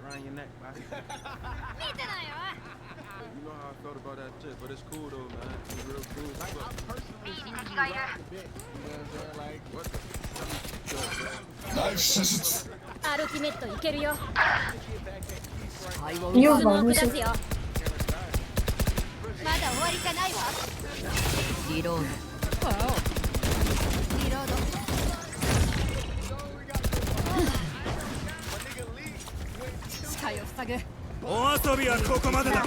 around your neck, man. You know how I felt about that shit, but it's cool though, man. It's real cool. Like, I'm personally seeing you rock the bit. You know what I'm saying? Like, What the? Nice shit. アルティメットいけるよ。You スモーク want 出 to すよ。まだ終わりじゃないわ。リロード。リロード。視界を塞ぐ。お遊びはここまでだ。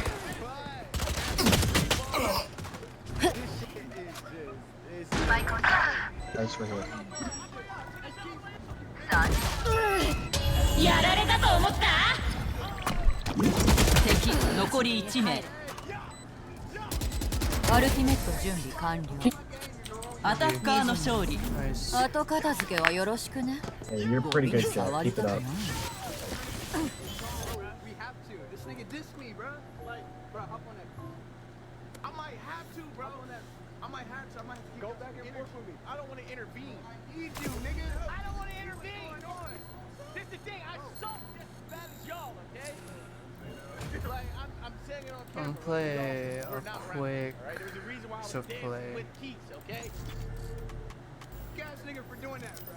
Nice for here. やられたと思った？敵残り1名。アルティメット準備完了。アタッカーの勝利。後片付けはよろしくね。 Hey, you're pretty good, Jack. 触り Keep た it くな up. い。 we have to. This nigga dissed me, bro. Like, bro, hop on that. I might have to, bro. I might have to. I might have to go back and forth with me. I don't want to intervene. Need you, nigga. I don't want to intervene. What's going on? This the thing. I suck just as bad as y'all, okay? Like, I'm saying it on camera. I'm play We're a not quick right? There's a reason why I was to dancing play. with Keats, okay? Guys, nigga, for doing that, bro.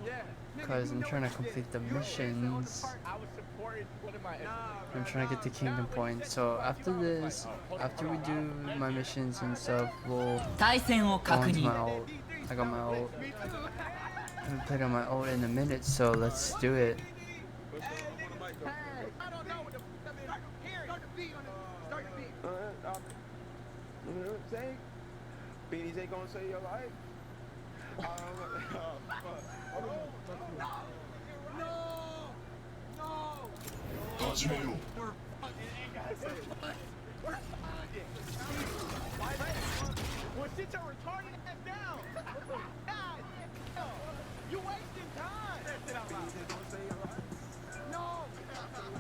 Yeah. Because I'm trying to complete the missions. I'm trying to get the kingdom points. So after this, after we do my missions and stuff, we'll 対戦を go 確 into 認 my ult. I got my ult. I haven't played on my ult in a minute, so let's do it. I don't know what the fuck I mean. Start the beat on it. Start the beat. You know what I'm saying? Beanies ain't gonna save your life. Well, sit your retarded ass down. God, you wasting time. No. No.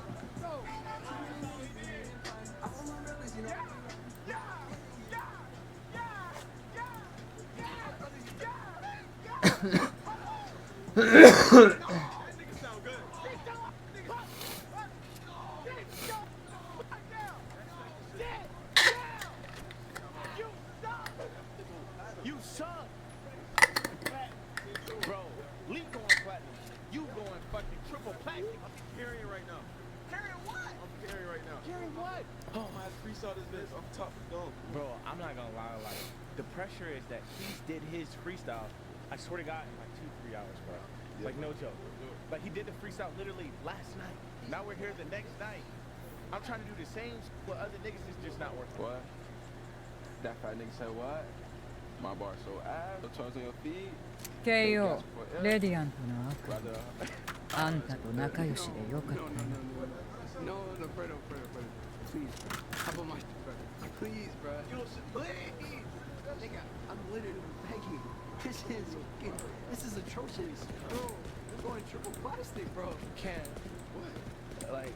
You suck. Bro, Lee going platinum. You going fucking triple platinum. I'm carrying right now. Carrying what? I'm carrying right now. Carrying what? Oh, my freestyle this bitch. I'm top dog. Bro, I'm not gonna lie, like, the pressure is that he did his freestyle, I swear to God, in like 2-3 hours, bro. Yeah, Like, no joke. Like, he did the freestyle literally last night. Now we're here the next night. I'm trying to do the same, but other niggas is just not working. What? That fat nigga said what? My bar so ass. The toes on your feet. KO レディアントの悪 Brother. あんたと仲良しでよかった No, Fredo, please, bro. How about my brother? Please, bro. Please. Nigga, I'm literally begging. This is atrocious. Bro, we're going triple plastic, bro. Can't, what? Like,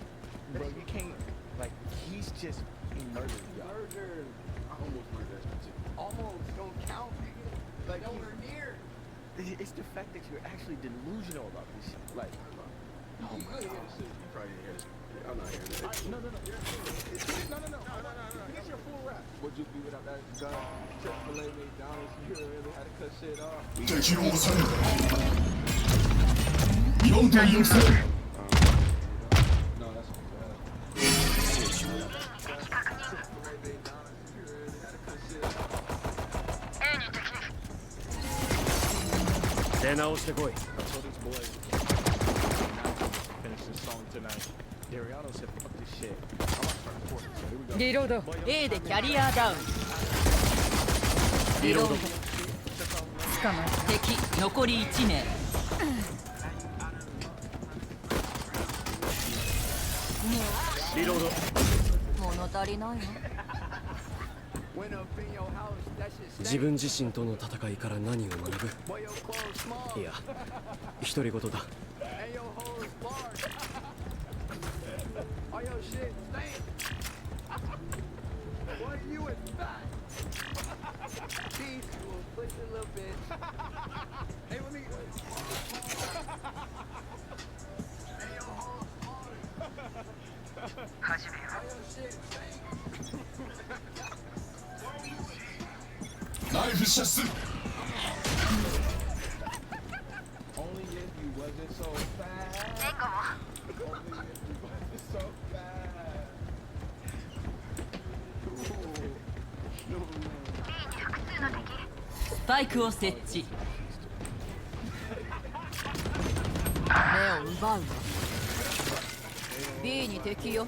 bro, you can't, like, he's just, he murdered y'all. Murder. I almost murdered that shit. Almost don't count, nigga. Like, nowhere near. It's the fact that you're actually delusional about this shit. Like, Oh my god. Shit, you probably didn't hear this. I'm not hearing that. No. Get your full rap. Would you be without that gun? Chick-fil-A, McDonald's, you really had to cut shit off. 敵を抑える。4点優勢。 No, that's okay. 出直してこい。 I told this boy, finish this song tonight. Dariano said, fuck this shit. I want to start recording, so here we go. リロード A でキャリアダウンリロード捕まえ敵残り1名リロード。物足りないの Went up in your house, that shit 自分自身との戦いから何を学ぶ？ Boy, your clothes small. いや、独り言だ。 And your hoes large. All your shit stink. What you is fat? Beef, we'll push a little bit. Hey, let me. Hey, your hoes large. 射す Only if you wasn't so fast. Only if you wasn't so fast. Ooh. スパイクを設置。目を奪うわ。B に敵よ。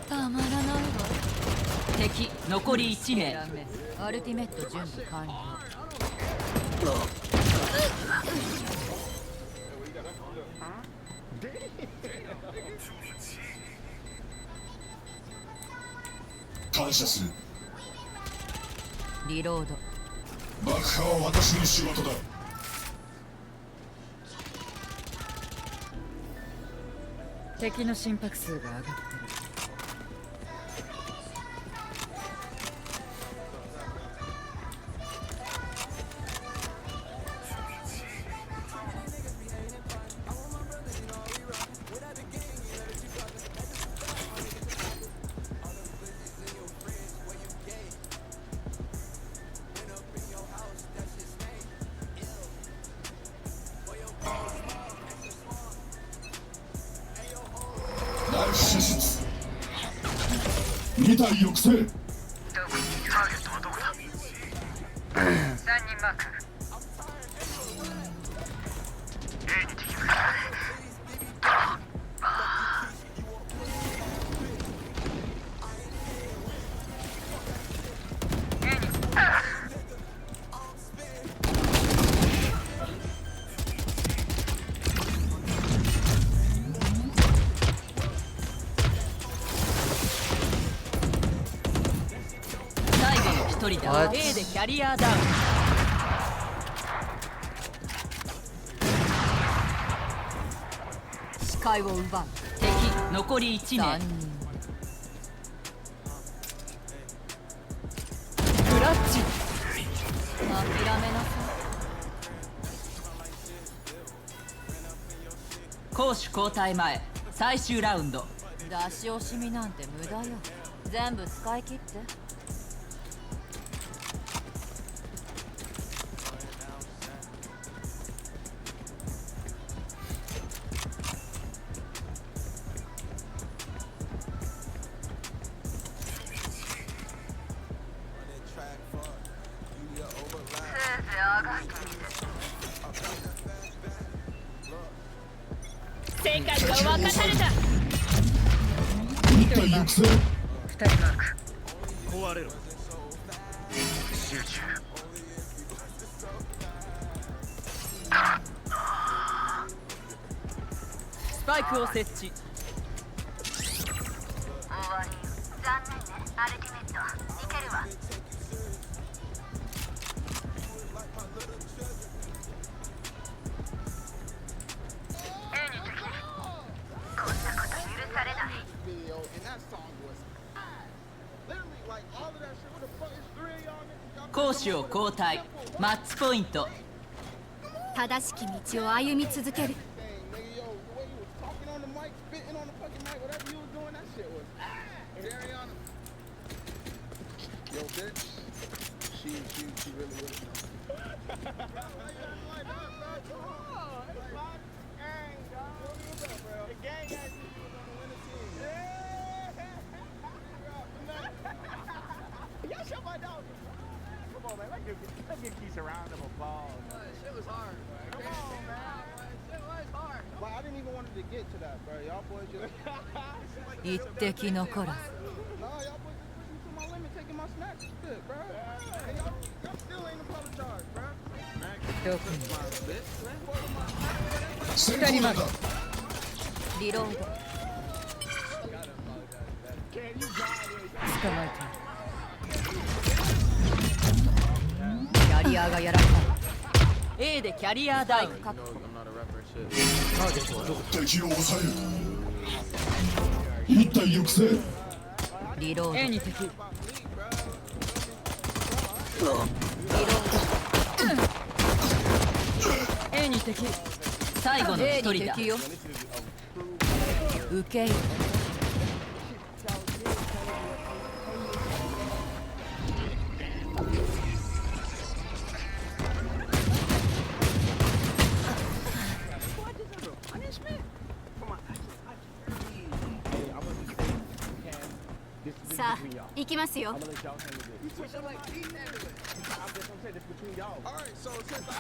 たまらないわ。敵残り1名。アルティメット準備完了。感謝するリロード。爆破は私の仕事だ敵の心拍数が上がってる。ナイフ射出2体抑制最後の一人だ。 What? A でキャリアダウン。視界を奪う。敵残り1名。クラッチ。諦めなさい。攻守交代前最終ラウンド。出し惜しみなんて無駄よ。全部使い切って。世界が分かされた。 1体抑制壊れろ。スパイクを設置。残念ね。アルティメットいけるわ。こんなこと許されない。 Video and that song was literally like all of that shit. What the fuck is 3 of y'all niggas? 攻守を交代。マッチポイント。正しき道を歩み続ける。 Thing, nigga, yo, the way you was talking on the mic, spitting on the fucking mic, whatever you was doing, that shit was Ariana. Yo, bitch. She really was. Y'all shut my dog. Come on, man. Let's give Keith a round of applause. Shit was hard, bro. Come on, man. Shit was hard. Like, I didn't even want to get to that, bro. Y'all boys just... 一滴残らず。 Nah, y'all boys just pushing to my limit, taking my snacks and shit, bro. And y'all still ain't apologized, bro. どこに。先行弾だリロード。捕まえた。キャリアがやられた。A でキャリアダウン。確保。敵を抑える1体抑制リロード。A に敵。リロード。A A に敵。最後の一人だ。受け入れ。さあ行きますよ。 Alright, so since I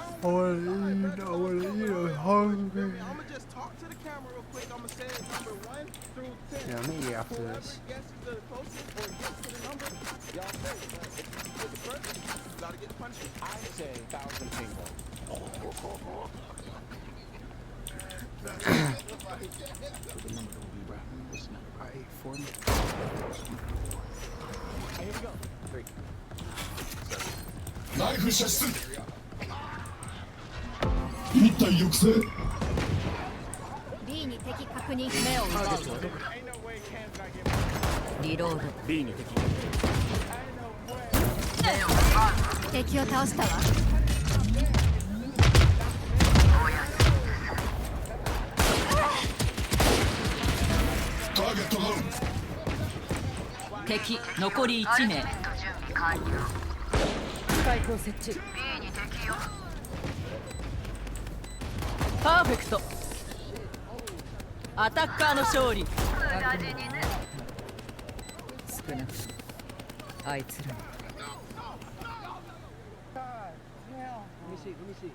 don't I wanna eat, hungry. I'ma just talk to the camera real quick. I'ma say number 1 through 10. Yeah, I'm gonna eat after Whoever this. guesses the closest or gets to the number, y'all say it. But if you get the first, you gotta get the punishment. I say 1,000 pingo. Alright, 40. Here we go. 3. ナイフ射出一体抑制 B に敵確認。目を奪う。 Ain't no way Cam's not getting リロード。 B に敵。敵を倒したわ。ターゲットダウン敵残り1名。スパイクを設置。パーフェクト。アタッカーの勝利。少なくともあいつらに。 Let me see.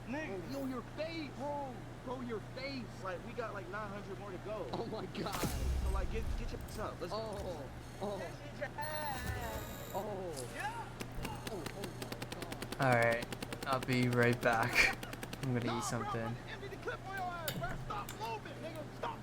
Nigga, yo, your face. Bro, your face. Like, we got like 900 more to go. Oh my god. So, like, get your ass up. Let's go. Alright, I'll be right back. I'm gonna eat something. Empty the clip on your ass, bro. Stop moving, nigga. Stop.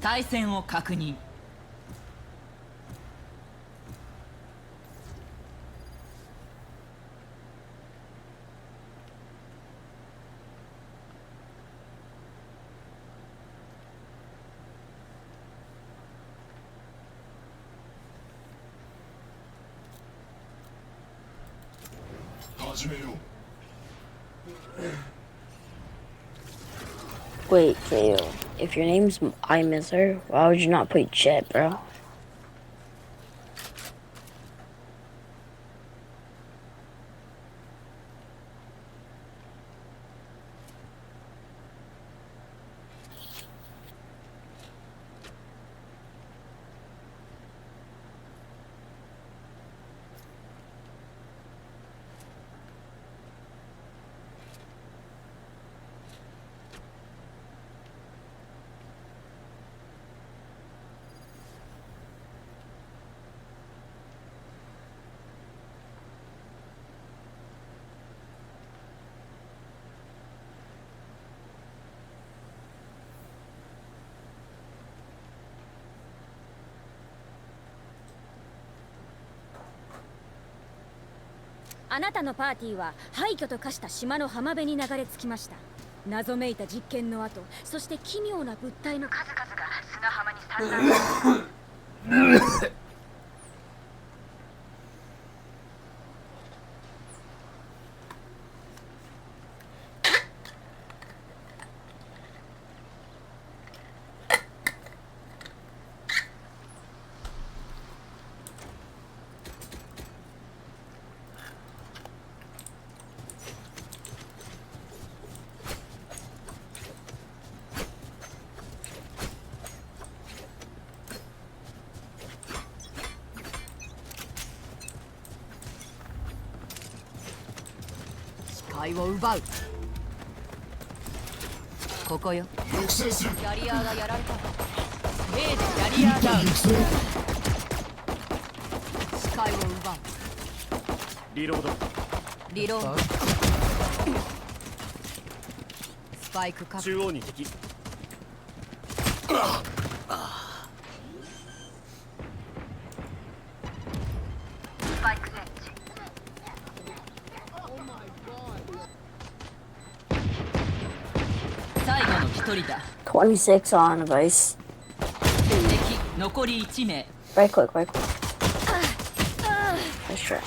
対戦を確認。始めよう。 Wait, Kato. If your name's iMiser, why would you not put Jet, bro?あなたのパーティーは廃墟と化した島の浜辺に流れ着きました。謎めいた実験の後、そして奇妙な物体の数々が砂浜に散乱して。視界を奪う。ここよ。抑制する。キャリアがやられた。A でキャリアダウン。視界を奪う。リロード。リロード。スパイク確保。中央に敵。スパイク設置。最後の一人だ。26 on device. 敵残り1名。 Right click, right click. Nice try.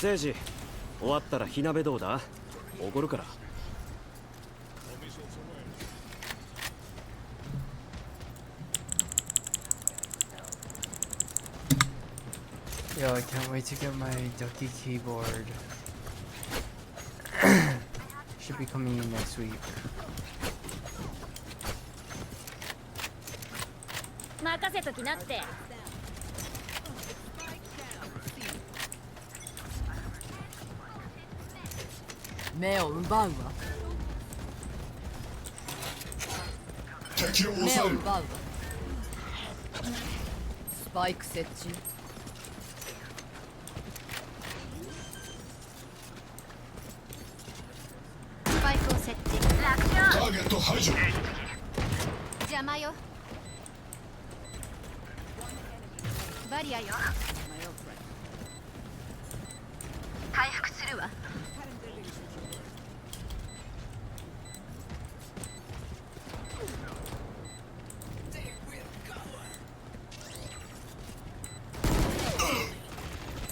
Seiji 終わったら火鍋どうだ？おごるから。Yo, I can't wait to get my Ducky keyboard. Should be coming in next week. 任せときなって。目を奪うわ。敵を目抑える。を奪うわ。スパイク設置。スパイクを設置。楽タ勝。ーゲット排除。邪魔よ。バリアよ。回復するわ。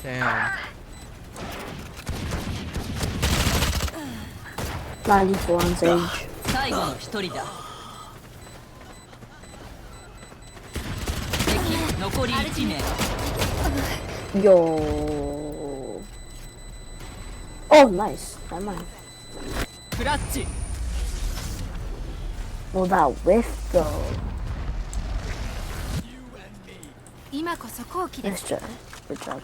Damn. 94 on Sage. 最後の一人だ。敵残り1名。 Yo. Oh, nice. Never mind. クラッチ。 Well, that whiff though. 今こそ好機で Nice す。 job. Good job.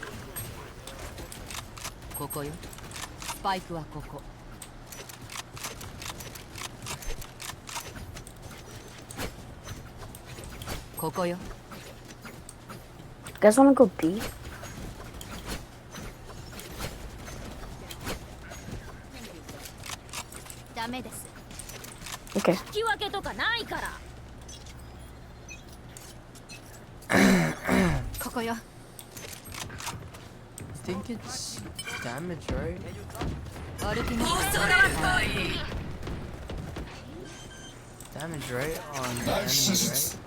ここよ。スパイクはここ。ここよ。 You guys wanna go B? ダメです。 Okay. 引き分けとかないから。ここよ。I think it's damage, right? 歩きな。 Damage, right? On the ナイ enemy, ス射 right? 術。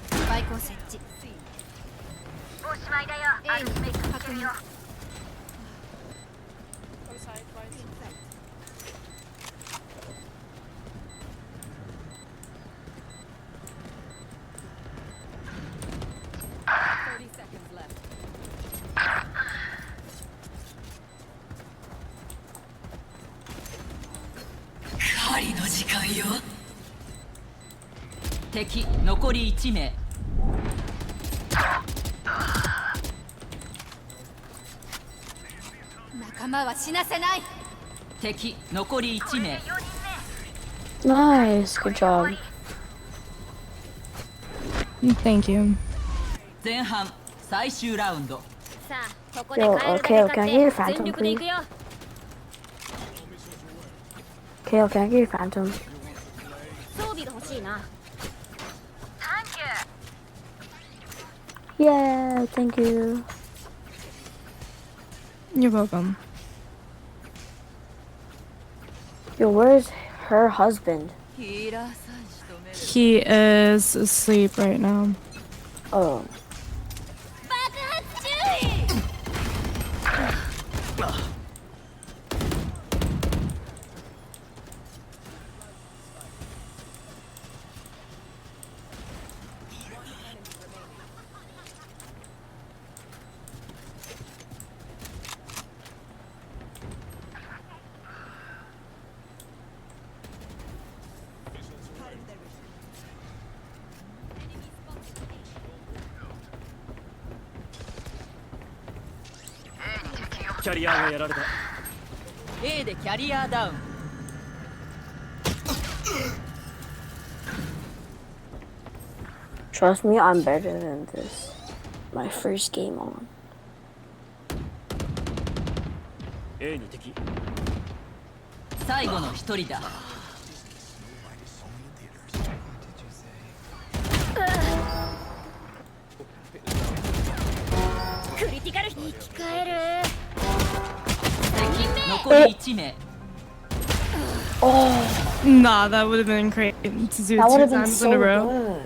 スパイクを設置。おしまいだよ。アルティメット確認よ。狩りの時間よ。敵残り1名。仲間は死なせない。敵残り1名。 Nice. Good job. Thank you. 前半最終ラウンド。さあ、ここで Yo, カエル okay, だけ can I 買 get your って phantom, 全力で行くよ。 Kale, can I get your phantom? 装備が欲しいな。 Yeah, thank you. You're welcome. Yo, where's her husband? ヒーラーさん仕留める。 He is asleep right now. Oh. 爆発注意。 キャリアがやられた。 A でキャリアダウン。 Trust me, I'm better than this. My first game on. A に敵。最後の1人だ。 クリティカル生き返る。敵残り1名。 Nah, that would have been great to do That would 2 have been times so in a row.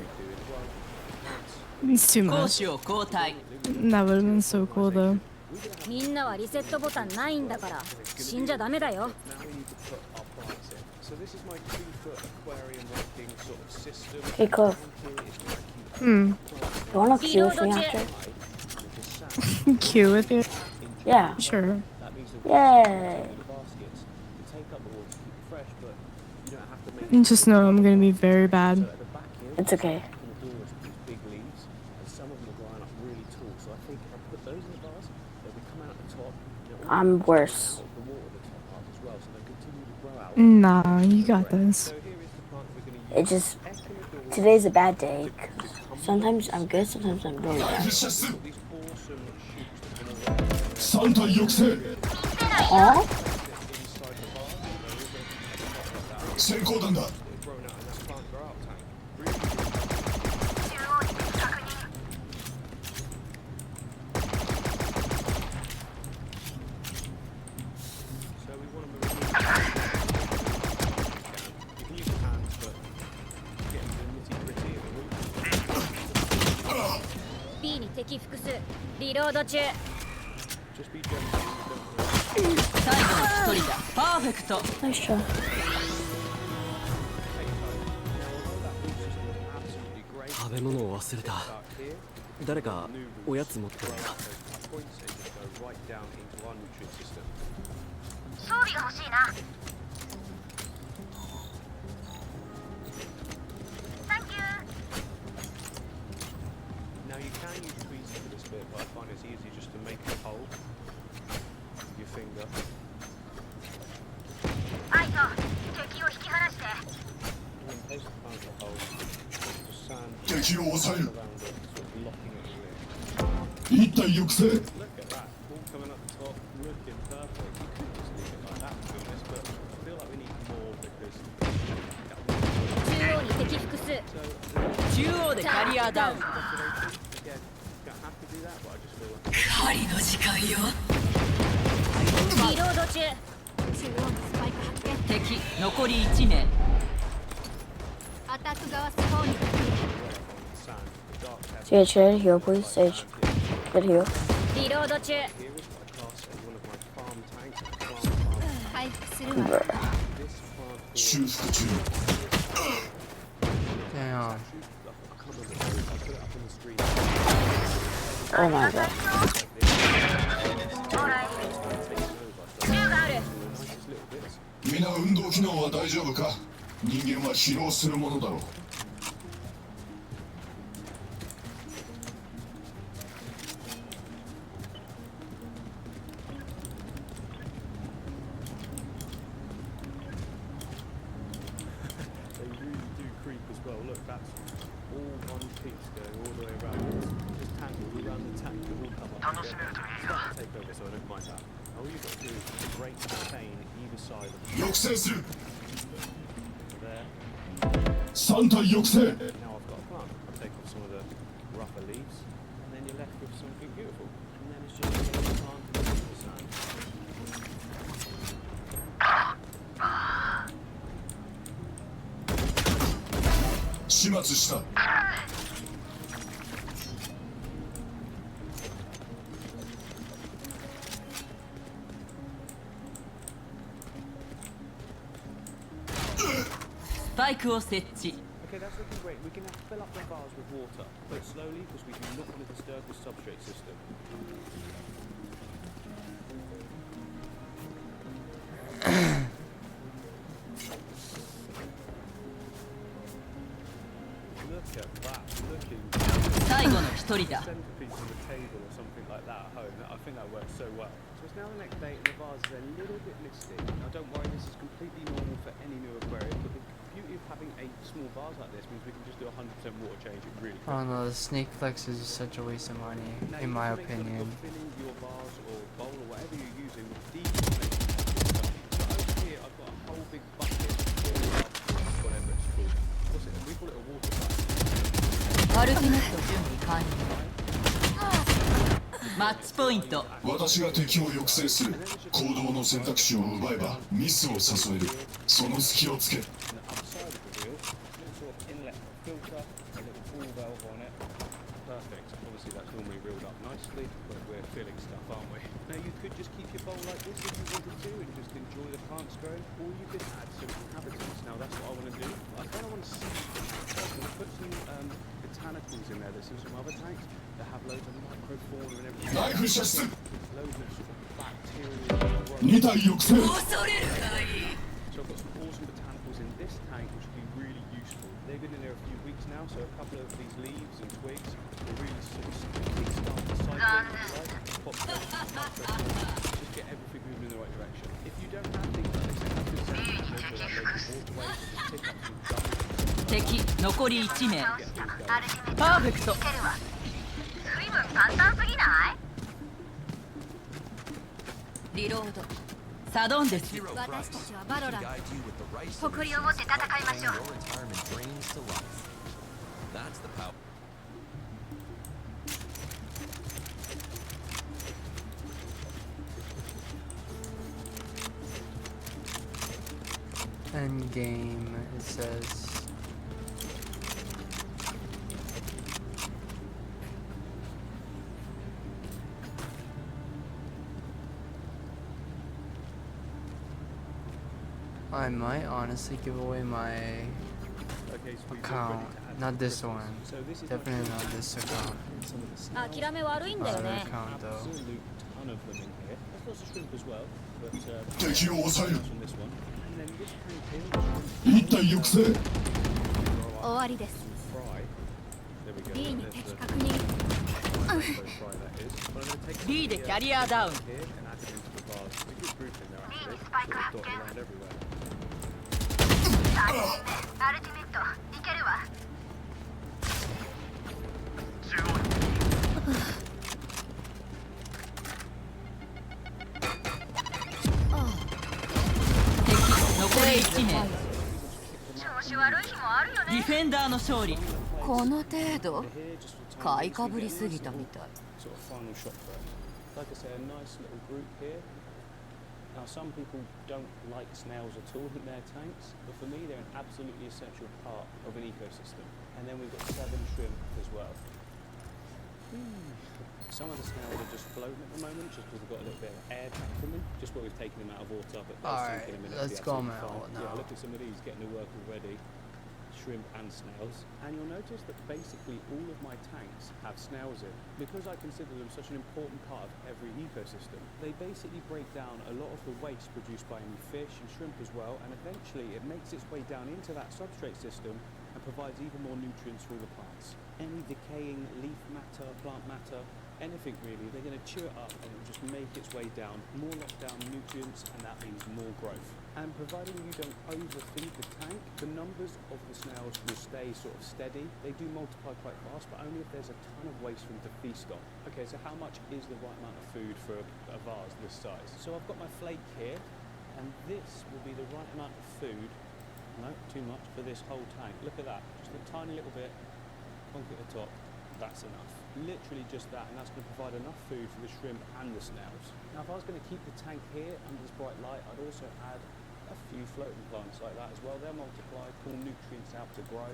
good. It's too 攻 much. 守を交代。 That would have been so cool though. みんなはリセットボタンないんだから死んじゃダメだよ。 Now we need to put our plants in. So this is my 2-foot aquarium rocking sort of system. Hey, Cliff. Hmm. You wanna queue with me after? Queue with you? Yeah. Sure. That means that Yay. the baskets to take up the water to keep it fresh, but you don't have to make Just know I'm gonna be very bad. at the back here. It's okay. In the doors with these big leaves, and some of them are growing up really tall. So I think if I put those in the vase, they'll be coming out the top. I'm worse. The water the top part as well, so they continue to grow out. Nah, you got this. So here is the plant we're going to use. It just today's a bad day. 'Cause sometimes I'm good, sometimes I'm really ナイ bad. フ射出。 These awesome shoots that come around 3体抑制。 Huh? inside the vase. 閃光弾だ。 They've grown out in that plant grow out tank. Really So we want to move it. You can use your hands, but get into the nitty-gritty of the root. B に敵複数。リロード中。 Just be gentle. 最後の1人だ。パーフェクト。 Nice try. Absolutely great. 食べ物を忘れた。 Start here. 誰かおやつ持ってないか。 Points it just go right down into our nutrient system. 装備が欲しいな。Thank you. Now you can use tweezers for this bit, but I find it's easier just to make a hole. Your finger. アイト、敵を引き離して。 And then place the plant a hole. Just sand 敵を抑える。 around it. 一体抑制 Look at that, all coming up the top, looking perfect. You could just leave it like that, to be honest, but I feel like we need more because 中央に敵複数。中央でキャリアダウン。 again, you don't have to do that, but I just feel like 狩りの時間よ。リロード中。中央にスパイク発見。敵残り1名。アタック側スポーンに確認。 sand, the dark has Sage, should I heal, please? Sage, good heal. リロード中。 here is my class and one of my farm tanks, farm. 回復するわ。 修 This plant 復中 Damn. I can't remember what it is, I put it up on the screen. Oh my god. 銃がある。 Nicest little bits. 皆運動機能は大丈夫か人間は疲労するものだろう They really do creep as well. Look, that's all one piece going all the way around. This tank all around the tank will all come up together. Start to take over, so I don't mind that. All you've got to do is break the chain either side of 抑制する there. 3体抑制 Now I've got a plant. I'll take off some of the rougher leaves, and then you're left with something beautiful. And then it's just a plant and the sand. 始末したスパイクを設置。 Okay, that's looking great. We can fill up the vase with water, but slowly because we do not want to disturb the substrate system. Look at that, looking 最後の一人だ。 centerpiece on the table or something like that at home. I think that works so well. So it's now the next day and the vase is a little bit misty. Now don't worry, this is completely normal for any new aquarium, but the beauty of having a small vase like this means we can just do 100% water change it really quick. Oh no, the snake flex is such a waste of money, Now, in you my can make sure that opinion. you're filling your vase or bowl or whatever you're using with decontaminated stuff. So over here I've got a whole big bucket of whatever it's called. What's it? We call it a water bucket. アルティメット準備完了。マッチポイント。私が敵を抑制する行動の選択肢を奪えばミスを誘えるその隙をつけ And the upside of the wheel, little sort of inlet filter, a little ball valve on it. Perfect. Obviously that's normally reeled up nicely, but we're filling stuff, aren't we? Now you could just keep your bowl like this if you wanted to and just enjoy the plants growing, or you could add some inhabitants. Now that's what I want to do. I kind of want to see I'm going to put some botanicals in there. There's some other tanks that have loads of microfauna and everything. ナイフ射出 Loads of sort of bacteria. 2体抑制 恐れるがいい。 So I've got some awesome botanicals in this tank which will be really useful. They've been in there a few weeks now, so a couple of these leaves and twigs will really sort of kickstart the cycle, if you like, population of microfauna, just get everything moving in the right direction. If you don't have things like this, I could send them over like local waterways and just pick up some garbage. 敵残り1名。 アルティメットパーフェクト。いけるわ。随分簡単すぎない？リロード。サドンデス。私たちはバロラン。誇りを持って戦いましょう。 End game, it says. I might honestly give away my Okay, so we've account. ready to add Not some this crystals. one. So this is not Definitely just not this account. some of the snails. 諦め悪いんだよ Other ね。 account though. Absolute ton of them in here. There's lots of shrimp as well, but 敵を抑える on this one. And then this tank here, 1体抑制終わりです。 fry. There we go. B に There's 敵 the 確認。 fry that is. But I'm going to take some B で of キャリアダウン。 here and add it into the vase. There's a good group in there actually. スパイク Sort of 発 dotted 見。 around everywhere. アルティメットいけるわ。1名調子悪い日もあるよね。ディフェンダーの勝利。この程度買いかぶりすぎたみたい。 Sort of final shot first. Like I say, a nice little group here. Now, some people don't like snails at all in their tanks, but for me, they're an absolutely essential part of an ecosystem. And then we've got 7 shrimp as well. Some of the snails are just floating at the moment, just because we've got a little bit of air trapped from them, just where we've taken them out of water. But Alright, let's go now. Yeah, look at some of these getting to work already. Shrimp and snails, and you'll notice that basically all of my tanks have snails in. Because I consider them such an important part of every ecosystem, they basically break down a lot of the waste produced by any fish and shrimp as well, and eventually it makes its way down into that substrate system and provides even more nutrients for all the plants. Any decaying leaf matter, plant matter, anything really, they're going to chew it up and it will just make its way down, more lockdown nutrients, and that means more growth. And providing you don't overfeed the tank, the numbers of the snails will stay sort of steady. They do multiply quite fast, but only if there's a ton of waste for them to feast on. Okay, so how much is the right amount of food for a vase this size? So I've got my flake here, and this will be the right amount of food. No, too much for this whole tank. Look at that, just a tiny little bit, plonk at the top. That's enough. Literally just that, and that's going to provide enough food for the shrimp and the snails. Now, if I was going to keep the tank here under this bright light, I'd also add a few floating plants like that as well. They'll multiply, pull nutrients out to grow,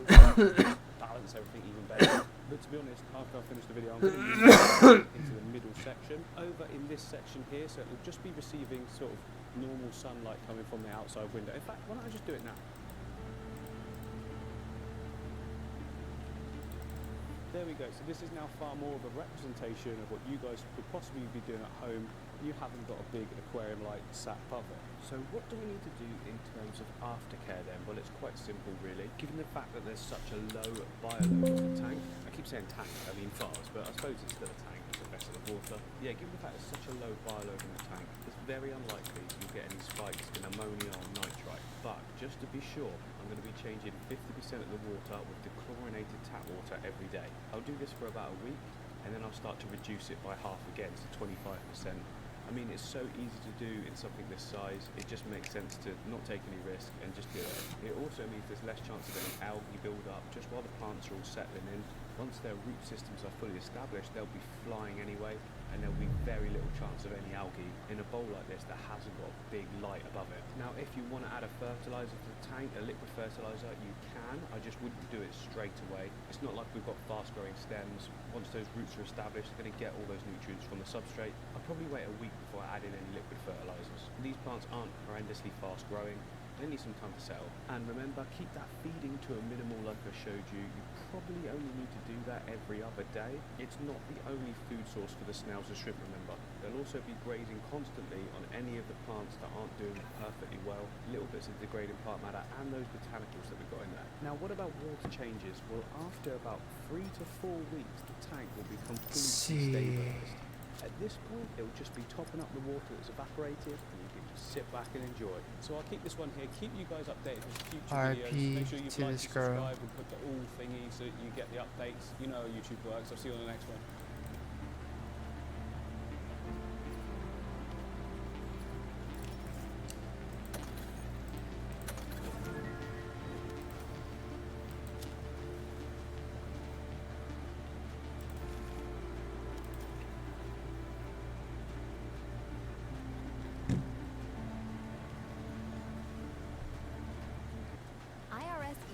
balance everything even better. But to be honest, after I finish the video, I'm going to move into the middle section. Over in this section here, so it will just be receiving sort of normal sunlight coming from the outside window. In fact, why don't I just do it now? There we go, so this is now far more of a representation of what you guys could possibly be doing at home. You haven't got a big aquarium like sat above it. So what do we need to do in terms of aftercare then? Well, it's quite simple really. Given the fact that there's such a low bioload of the tank, I keep saying tank, I mean vase, but I suppose it's still a tank, it's a vessel of water. Yeah, given the fact there's such a low bioload in the tank, it's very unlikely you'll get any spikes in ammonia or nitrite. But just to be sure, I'm going to be changing 50% of the water with dechlorinated tap water every day. I'll do this for about a week, and then I'll start to reduce it by half again to 25%. I mean, it's so easy to do in something this size, it just makes sense to not take any risk and just do it. It also means there's less chance of any algae build up just while the plants are all settling in. Once their root systems are fully established, they'll be flying anyway, and there'll be very little chance of any algae in a bowl like this that hasn't got a big light above it. Now, if you want to add a fertilizer to the tank, a liquid fertilizer, you can. I just wouldn't do it straight away. It's not like we've got fast growing stems. Once those roots are established, they're going to get all those nutrients from the substrate. I'll probably wait a week before I add in any liquid fertilizers. These plants aren't horrendously fast growing. They need some time to settle. And remember, keep that feeding to a minimal like I showed you. You probably only need to do that every other day. It's not the only food source for the snails and shrimp, remember. They'll also be grazing constantly on any of the plants that aren't doing perfectly well, little bits of degrading plant matter and those botanicals that we've got in there. Now, what about water changes? Well, after about 3 to 4 weeks, the tank will be completely stabilized. At this point, it will just be topping up the water that's evaporated, and you can just sit back and enjoy. So I'll keep this one here, keep you guys updated with future videos. Make sure you like, subscribe, and put the all thingy so that you get the updates. You know how YouTube works. I'll see you on the next one.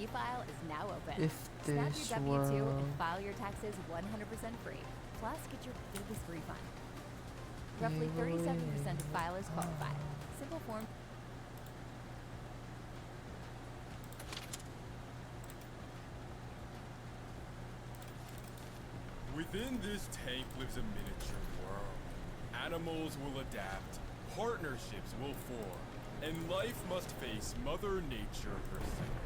E-File is now open. If Snap this your W-2 were... and file your taxes 100% free. Plus, get your biggest refund. Roughly 37% of filers qualify. Simple form. Within this tank lives a miniature world. Animals will adapt, partnerships will form, and life must face Mother Nature herself.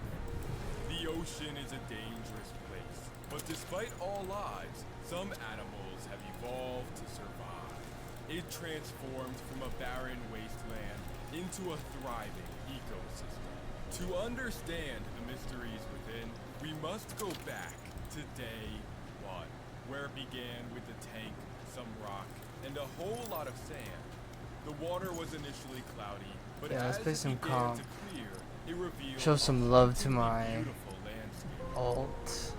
The ocean is a dangerous place, but despite all odds, some animals have evolved to survive. It transformed from a barren wasteland into a thriving ecosystem. To understand the mysteries within, we must go back to day one, where it began with the tank, some rock, and a whole lot of sand. The water was initially cloudy, but as it began to clear, It reveals show some love to my beautiful landscape. alt.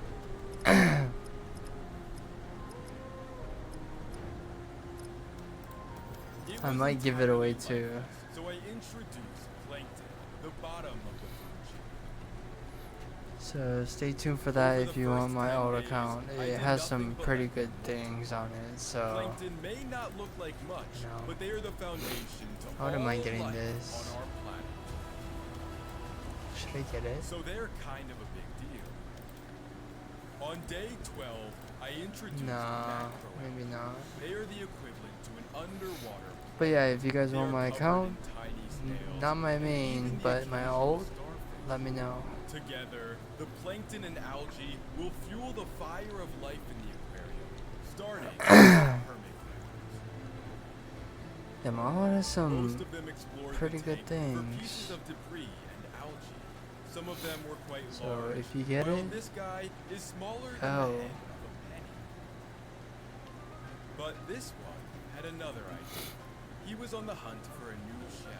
I might give it away too. So I introduced Plankton, the bottom of the food chain. So stay tuned for that if you want my alt account. It has some pretty good things on it. So Plankton may not look like much, but they are the foundation to how all am I getting life this? on our planet. Should I get it? So they're kind of a big deal. On day 12, I introduced Nah, mackerel. maybe not. They are the equivalent to an underwater. But yeah, if you guys They want are my covered account, in tiny snails, not my and main, even the but my occasional alt, starfish. let me know. Together, the plankton and algae will fuel the fire of life in the aquarium, starting with hermit crabs. Yeah, my alt has some Most of them explored pretty the good tank for things. pieces of debris and algae. Some of them were quite So large. if you get while it, this guy is smaller than oh. the head of a penny. But this one had another idea. He was on the hunt for a new shell.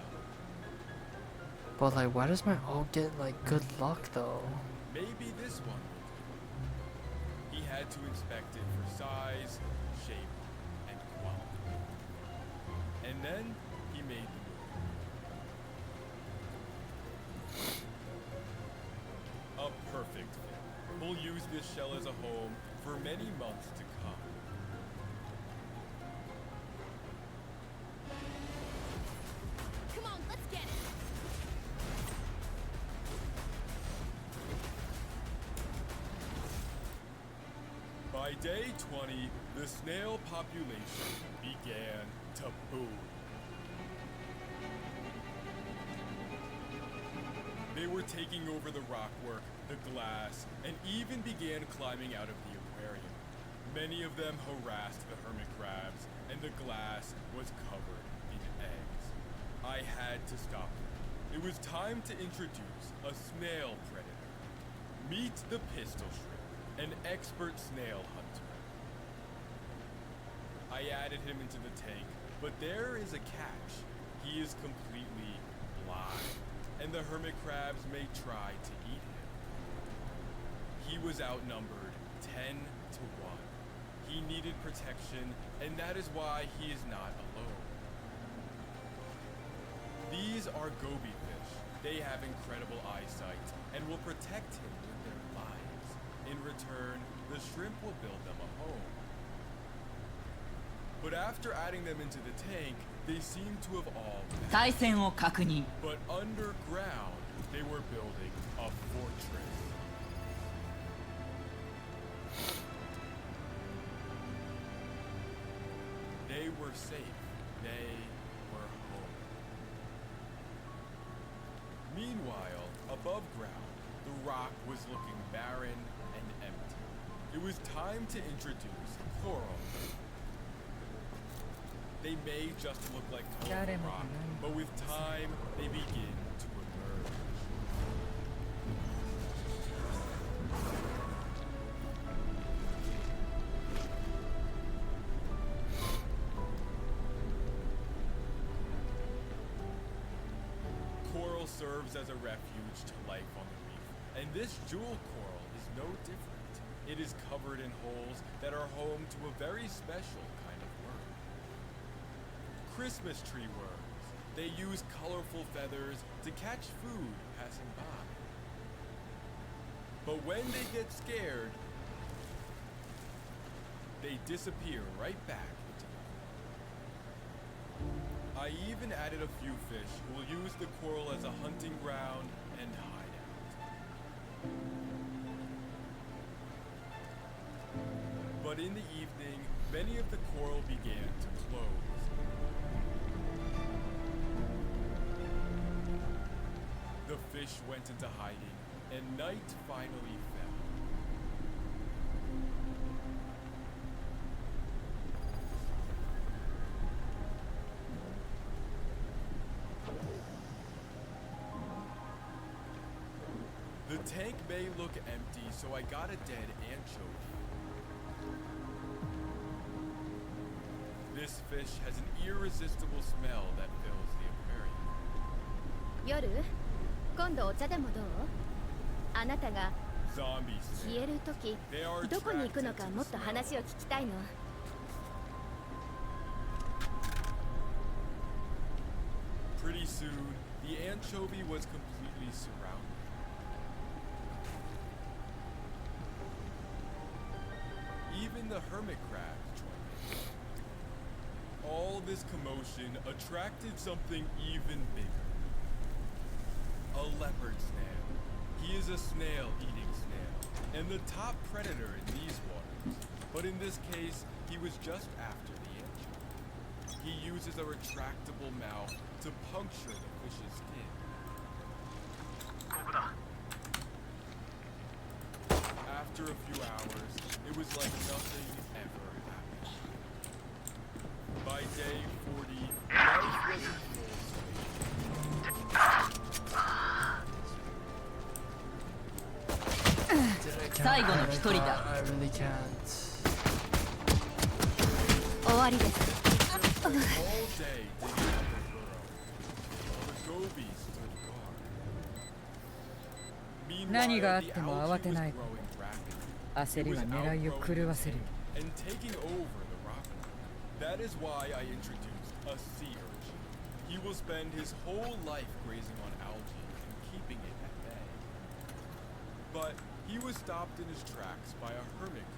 But like, why does my alt get like good luck though? Maybe this one will do. He had to inspect it for size, shape, and quality. And then he made the move. A perfect fit. We'll use this shell as a home for many months to come. Come on, let's get it. By day 20, the snail population began to boom. They were taking over the rockwork, the glass, and even began climbing out of the aquarium. Many of them harassed the hermit crabs, and the glass was covered in eggs. I had to stop them. It was time to introduce a snail predator. Meet the pistol shrimp, an expert snail hunter. I added him into the tank, but there is a catch. He is completely blind, and the hermit crabs may try to eat him. He was outnumbered 10 to 1. He needed protection, and that is why he is not alone. These are goby fish. They have incredible eyesight and will protect him with their lives. In return, the shrimp will build them a home. But after adding them into the tank, they seem to have all 対戦を確認 but underground, they were building a fortress. They were safe. They were home. Meanwhile, above ground, the rock was looking barren and empty. It was time to introduce coral. They may just look like colorful rock, but with time, they begin to emerge. Coral serves as a refuge to life on the reef, and this jewel coral is no different. It is covered in holes that are home to a very special kind of worm. Christmas tree worms. They use colorful feathers to catch food passing by. But when they get scared, they disappear right back into the water. I even added a few fish who will use the coral as a hunting ground and hideout. But in the evening, many of the coral began to close. The fish went into hiding, and night finally fell. The tank may look empty, so I got a dead anchovy. This fish has an irresistible smell that fills the aquarium. 夜今度お茶でもどう？あなたが Zombies. 消えるとき They are どこに行くのか attracted to もっと the 話を聞きたいの。 Pretty soon, the anchovy was completely surrounded. Even the hermit crab joined in. All this commotion attracted something even bigger. A leopard snail. He is a snail-eating snail, and the top predator in these waters. But in this case, he was just after the anchovy. He uses a retractable mouth to puncture the fish's skin. After a few hours, it was like nothing ever happened. By day 40, life was in full swing. 最後の一人だ。 I really can't. 終わりです。 All day digging out their burrow. The gobies stood guard. 何があっ Meanwhile, て the も algae 慌て was ない。 growing rapidly. 焦りは狙いを狂わせる。 And taking over the rock. That is why I introduced a sea urchin. He will spend his whole life grazing on algae and keeping it at bay. But he was stopped in his tracks by a hermit crab.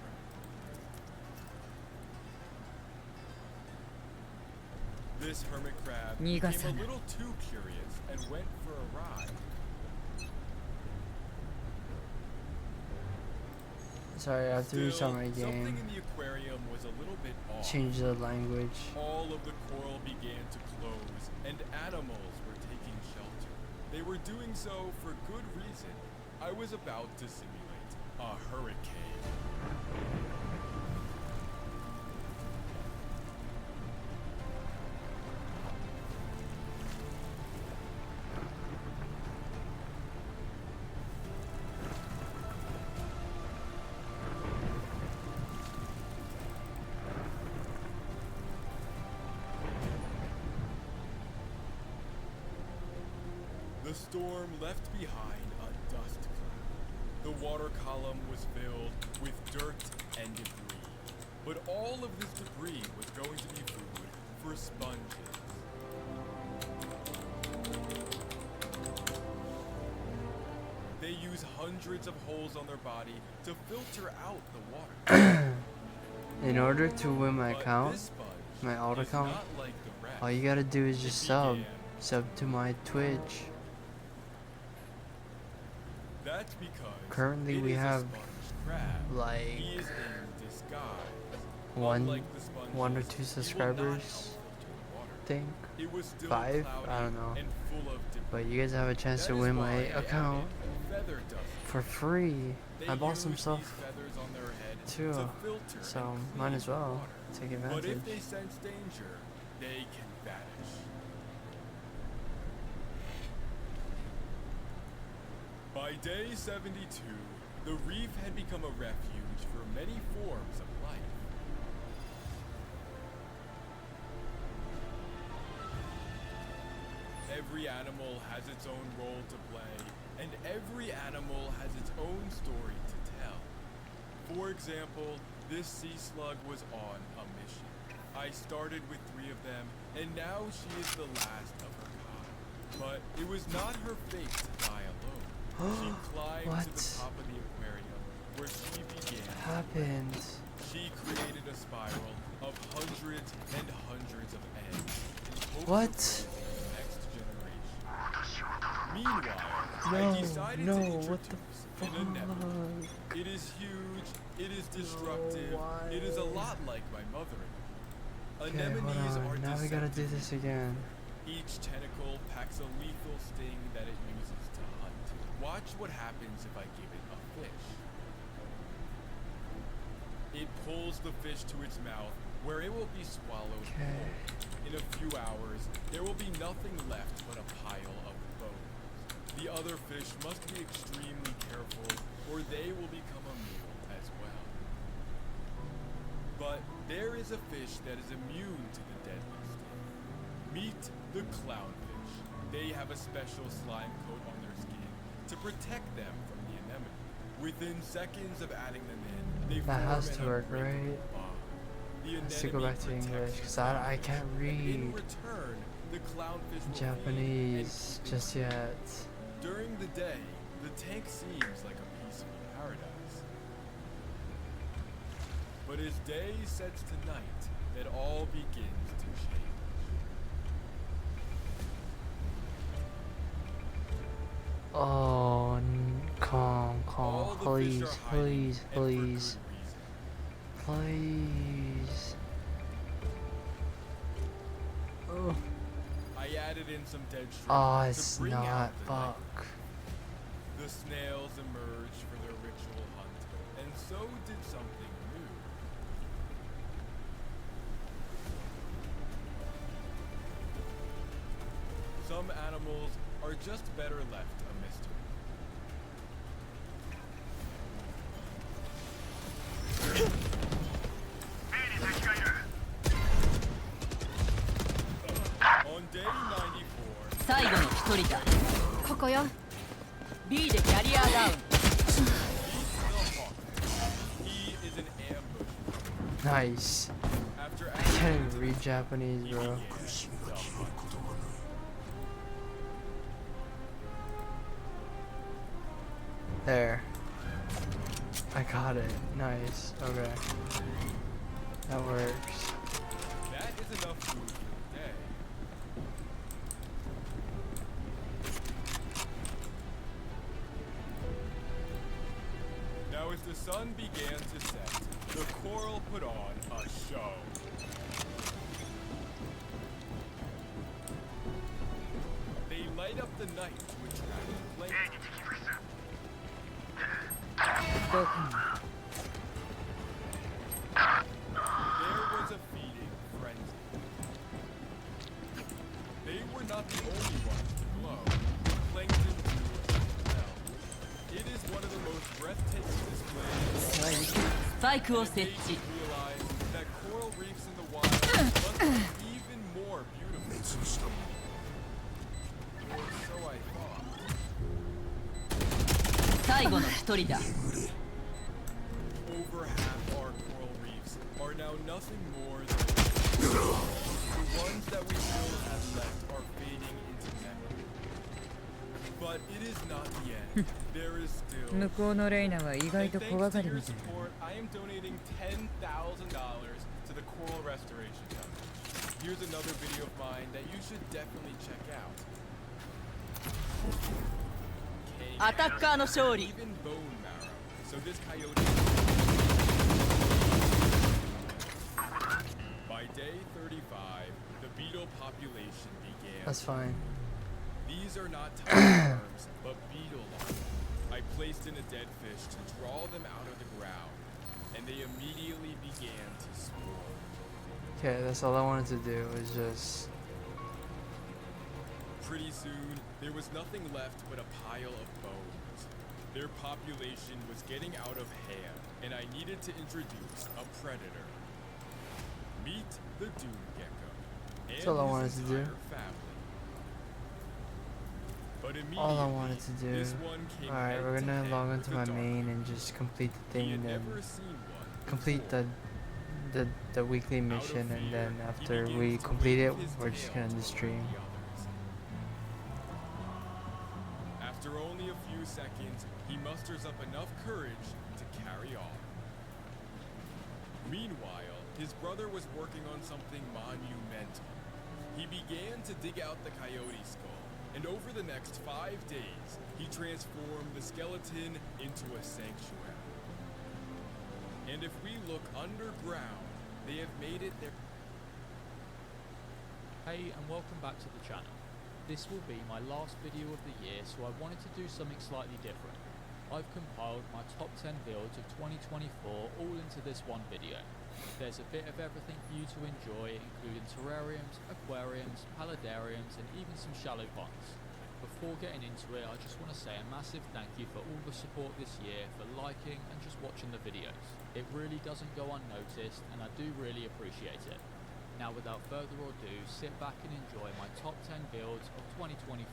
This hermit crab became a little too curious and went for a ride. Sorry, I have to restart my Something game. in the aquarium was a little bit off. Change the language. All of the coral began to close, and animals were taking shelter. They were doing so for good reason. I was about to simulate a hurricane. The storm left behind a dust cloud. The water column was filled with dirt and debris. But all of this debris was going to be food for sponges. They use hundreds of holes on their body to filter out the water. In order to win my But account, this sponge my alt is account, not like the rest. all you gotta do is just It sub to my Twitch. That's because Currently it we is a have sponge crab. like He is in disguise. one Unlike the sponges, or two he will not help subscribers, filter the water. think. It was still 5, cloudy I don't know. and full of debris. But you guys have a chance to That is win why my I added account feather dust. for free. They I bought some use stuff these feathers on their head too, to filter so and might clean as the well water. take But if advantage. they sense danger, they can vanish. By day 72, the reef had become a refuge for many forms of life. Every animal has its own role to play, and every animal has its own story to tell. For example, this sea slug was on a mission. I started with 3 of them, and now she is the last of her kind. But it was not her fate to die alone. She climbed to the What? top of the aquarium, where she began. Happened. She created a spiral of hundreds and hundreds of eggs. in hopes of What? raising the next generation. Meanwhile, I No, decided no, to what the introduce an anemone. It is huge, it is destructive, it is a lot like my mother-in-law. Okay, Anemones hold are on. Now we gotta do deceptive. this again. Each tentacle packs a lethal sting that it uses to hunt. Watch what happens if I give it a fish. It pulls the fish to its mouth, where it will be swallowed whole. In a few hours, there will be nothing left but a pile of bones. The other fish must be extremely careful, or they will become a meal as well. But there is a fish that is immune to the deadly sting. Meet the clownfish. They have a special slime coat on their skin to protect them from the anemone. Within seconds of adding them in, they That form has to an work, right? unbreakable bond. The Let's go anemone back to protects English, the because I can't clownfish, and in read return, the clownfish will feed Japanese and keep just them. yet. During the day, the tank seems like a peaceful paradise. But as day sets to night, it all begins to change. Oh, calm, All the please, fish are hiding, please, and for good please, reason. please. Oh, I added in some dead shrimp oh, to it's bring not. out the night. Fuck. The snails emerged for their ritual hunt, and so did something new. Some animals are just better left a mystery. On day 94, 最後の一人だ。ここよ。 B でキャリアダウン。 he is an ambush. Nice. After I can't even read Japanese, bro. There. I got it. Nice. Okay. That works. That is enough food for the day. Now as the sun began to set, the coral put on a show. They light up the night to attract plankton. どこに There was a feeding frenzy. They were not the only ones to glow. Plankton grew as well. It is one of the most breathtaking displays. スパイクを設 They 置。 realized that coral reefs in the wild must be even more beautiful. Or so I thought. 最後の一人だ。 Over half our coral reefs are now nothing more than the ones that we still have left are fading into memory. But it is not the end. There is still. 向こうのレイナは意外 And と thanks 怖 to がり your みたい。 support, I am donating $10,000 to the Coral Restoration Foundation. Here's another video of mine that you should definitely check out. アタッカーの勝利。 Even bone marrow. So this coyote. By day 35, the beetle population began. That's fine. These are not tiny worms, but beetle larvae. I placed in a dead fish to draw them out of the ground, and they immediately began to swarm. Okay, that's all I wanted to do was just. Pretty soon, there was nothing left but a pile of bones. Their population was getting out of hand, and I needed to introduce a predator. Meet the dune gecko and That's all I wanted his to do. entire family. But All I immediately, wanted to do. this one came Alright, we're head-to-head gonna log into with my a dark main and just complete the He thing, had then never seen one complete before. the weekly mission, and then after we complete it, we're just gonna end the stream. After only a few seconds, he musters up enough courage to carry on. Meanwhile, his brother was working on something monumental. He began to dig out the coyote skull, and over the next 5 days, he transformed the skeleton into a sanctuary. And if we look underground, they have made it their... Hey, and welcome back to the channel. This will be my last video of the year, so I wanted to do something slightly different. I've compiled my top 10 builds of 2024 all into this one video. There's a bit of everything for you to enjoy, including terrariums, aquariums, paludariums, and even some shallow ponds. Before getting into it, I just want to say a massive thank you for all the support this year, for liking and just watching the videos. It really doesn't go unnoticed, and I do really appreciate it. Now without further ado, sit back and enjoy my top 10 builds of 2024.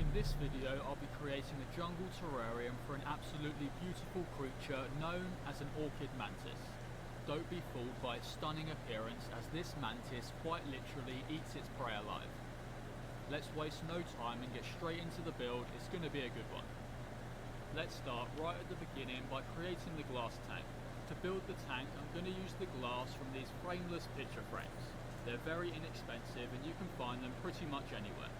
In this video, I'll be creating a jungle terrarium for an absolutely beautiful creature known as an orchid mantis. Don't be fooled by its stunning appearance, as this mantis quite literally eats its prey alive. Let's waste no time and get straight into the build. It's going to be a good one. Let's start right at the beginning by creating the glass tank. To build the tank, I'm going to use the glass from these frameless picture frames. They're very inexpensive and you can find them pretty much anywhere.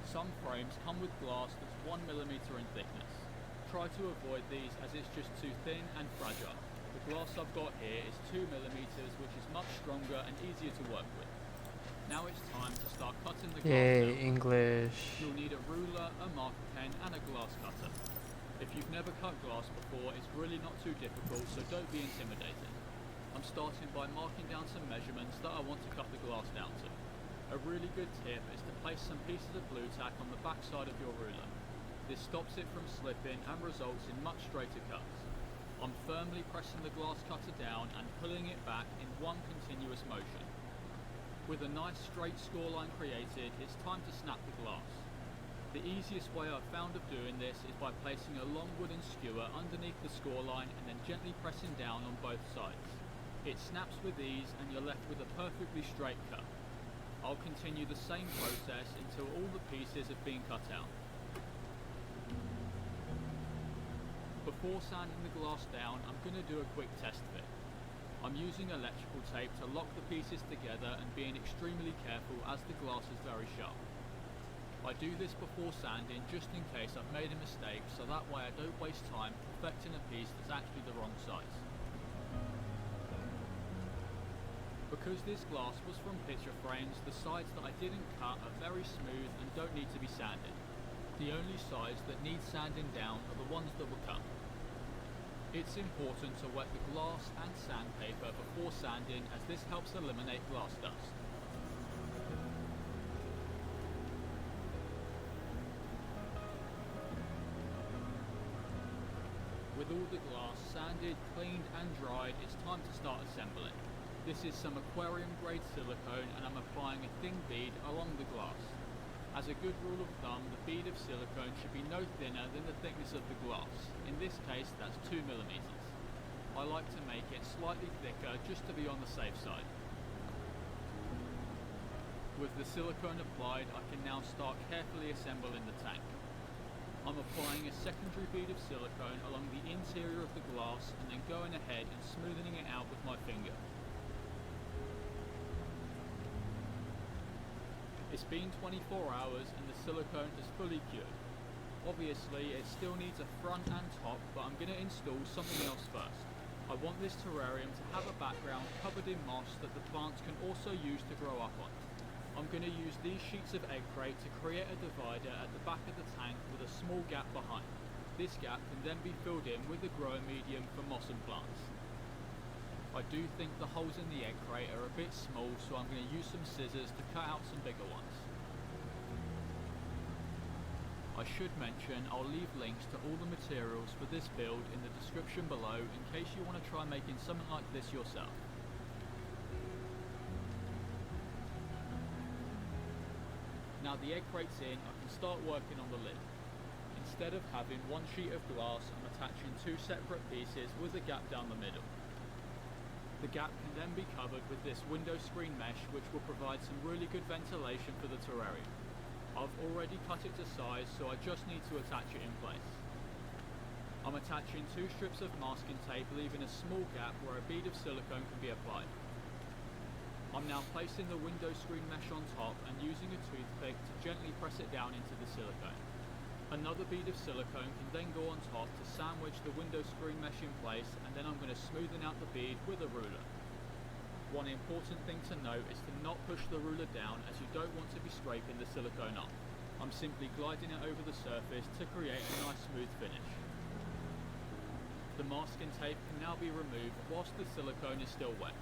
Some frames come with glass that's 1mm in thickness. Try to avoid these as it's just too thin and fragile. The glass I've got here is 2mm, which is much stronger and easier to work with. Now it's time to start cutting the glass Yay, down. English. You'll need a ruler, a marker pen and a glass cutter. If you've never cut glass before, it's really not too difficult, so don't be intimidated. I'm starting by marking down some measurements that I want to cut the glass down to. A really good tip is to place some pieces of blue tack on the back side of your ruler. This stops it from slipping and results in much straighter cuts. I'm firmly pressing the glass cutter down and pulling it back in one continuous motion. With a nice straight scoreline created, it's time to snap the glass. The easiest way I've found of doing this is by placing a long wooden skewer underneath the scoreline and then gently pressing down on both sides. It snaps with ease and you're left with a perfectly straight cut. I'll continue the same process until all the pieces have been cut out. Before sanding the glass down, I'm going to do a quick test fit. I'm using electrical tape to lock the pieces together and being extremely careful as the glass is very sharp. I do this before sanding just in case I've made a mistake, so that way I don't waste time perfecting a piece that's actually the wrong size. Because this glass was from picture frames, the sides that I didn't cut are very smooth and don't need to be sanded. The only sides that need sanding down are the ones that were cut. It's important to wet the glass and sandpaper before sanding, as this helps eliminate glass dust. With all the glass sanded, cleaned and dried, it's time to start assembling. This is some aquarium grade silicone and I'm applying a thin bead along the glass. As a good rule of thumb, the bead of silicone should be no thinner than the thickness of the glass. In this case, that's 2mm. I like to make it slightly thicker just to be on the safe side. With the silicone applied, I can now start carefully assembling the tank. I'm applying a secondary bead of silicone along the interior of the glass and then going ahead and smoothing it out with my finger. It's been 24 hours and the silicone is fully cured. Obviously, it still needs a front and top, but I'm going to install something else first. I want this terrarium to have a background covered in moss that the plants can also use to grow up on. I'm going to use these sheets of egg crate to create a divider at the back of the tank with a small gap behind. This gap can then be filled in with a growing medium for moss and plants. I do think the holes in the egg crate are a bit small, so I'm going to use some scissors to cut out some bigger ones. I should mention I'll leave links to all the materials for this build in the description below in case you want to try making something like this yourself. Now the egg crate's in, I can start working on the lid. Instead of having one sheet of glass, I'm attaching two separate pieces with a gap down the middle. The gap can then be covered with this window screen mesh, which will provide some really good ventilation for the terrarium. I've already cut it to size, so I just need to attach it in place. I'm attaching two strips of masking tape, leaving a small gap where a bead of silicone can be applied. I'm now placing the window screen mesh on top and using a toothpick to gently press it down into the silicone. Another bead of silicone can then go on top to sandwich the window screen mesh in place, and then I'm going to smoothen out the bead with a ruler. One important thing to note is to not push the ruler down, as you don't want to be scraping the silicone off. I'm simply gliding it over the surface to create a nice smooth finish. The masking tape can now be removed whilst the silicone is still wet.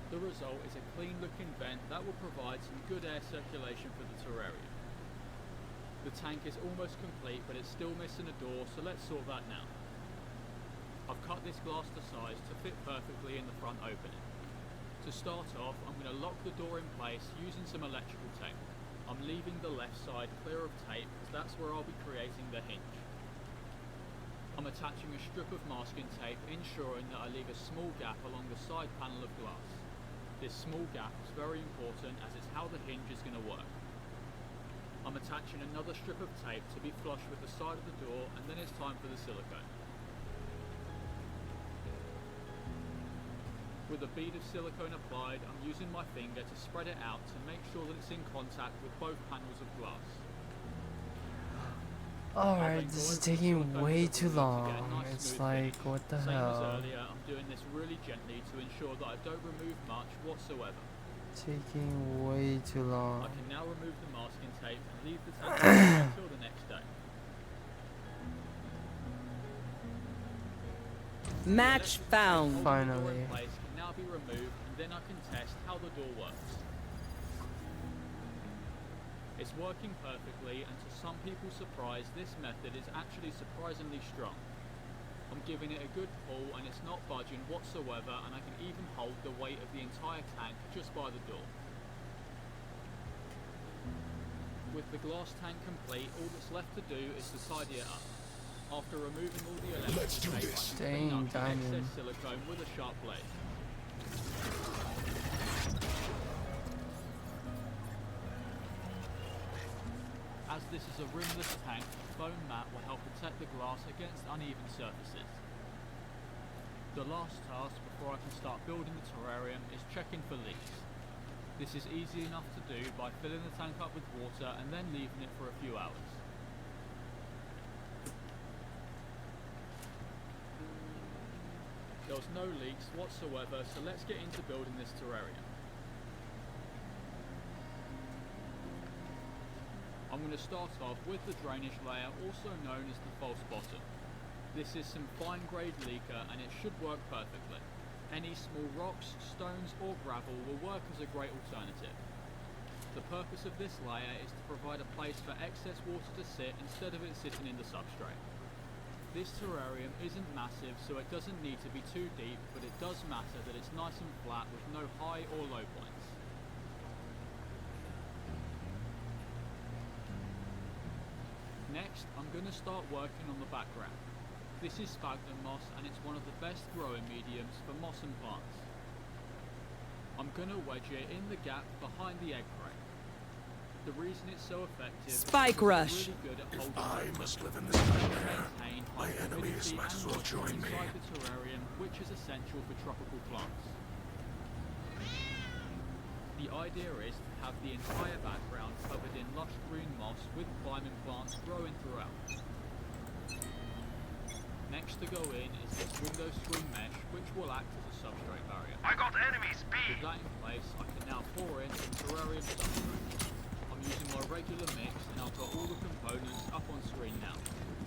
The result is a clean looking vent that will provide some good air circulation for the terrarium. The tank is almost complete, but it's still missing a door, so let's sort that now. I've cut this glass to size to fit perfectly in the front opening. To start off, I'm going to lock the door in place using some electrical tape. I'm leaving the left side clear of tape because that's where I'll be creating the hinge. I'm attaching a strip of masking tape, ensuring that I leave a small gap along the side panel of glass. This small gap is very important as it's how the hinge is going to work. I'm attaching another strip of tape to be flush with the side of the door, and then it's time for the silicone. With a bead of silicone applied, I'm using my finger to spread it out to make sure that it's in contact with both panels of glass. Alright, this is taking way too long. It's like, what the Same as hell? earlier, I'm doing this really gently to ensure that I don't remove much whatsoever. Taking way too long. I can now remove the masking tape and leave the tank until the next day. Match found. Finally. Place can now be removed, and then I can test how the door works. It's working perfectly, and to some people's surprise, this method is actually surprisingly strong. I'm giving it a good pull, and it's not budging whatsoever, and I can even hold the weight of the entire tank just by the door. With the glass tank complete, all that's left to do is to tidy it up. After removing all the electrical tape, I can clean up the excess silicone with a sharp blade. As this is a rimless tank, the foam mat will help protect the glass against uneven surfaces. The last task before I can start building the terrarium is checking for leaks. This is easy enough to do by filling the tank up with water and then leaving it for a few hours. There was no leaks whatsoever, so let's get into building this terrarium. I'm going to start off with the drainage layer, also known as the false bottom. This is some fine grade leaker and it should work perfectly. Any small rocks, stones or gravel will work as a great alternative. The purpose of this layer is to provide a place for excess water to sit instead of it sitting in the substrate. This terrarium isn't massive, so it doesn't need to be too deep, but it does matter that it's nice and flat with no high or low points. Next, I'm going to start working on the background. This is sphagnum moss, and it's one of the best growing mediums for moss and plants. I'm going to wedge it in the gap behind the egg crate. The reason it's so effective Spike rush. Really good at If holding I must live in this nightmare, my enemies might as well join me. inside the terrarium, which is essential for tropical plants. The idea is to have the entire background covered in lush green moss with climbing plants growing throughout. Next to go in is this window screen mesh, which will act as a substrate barrier. I got enemies, B! With that in place, I can now pour in some terrarium substrate. I'm using my regular mix, and I've got all the components up on screen now.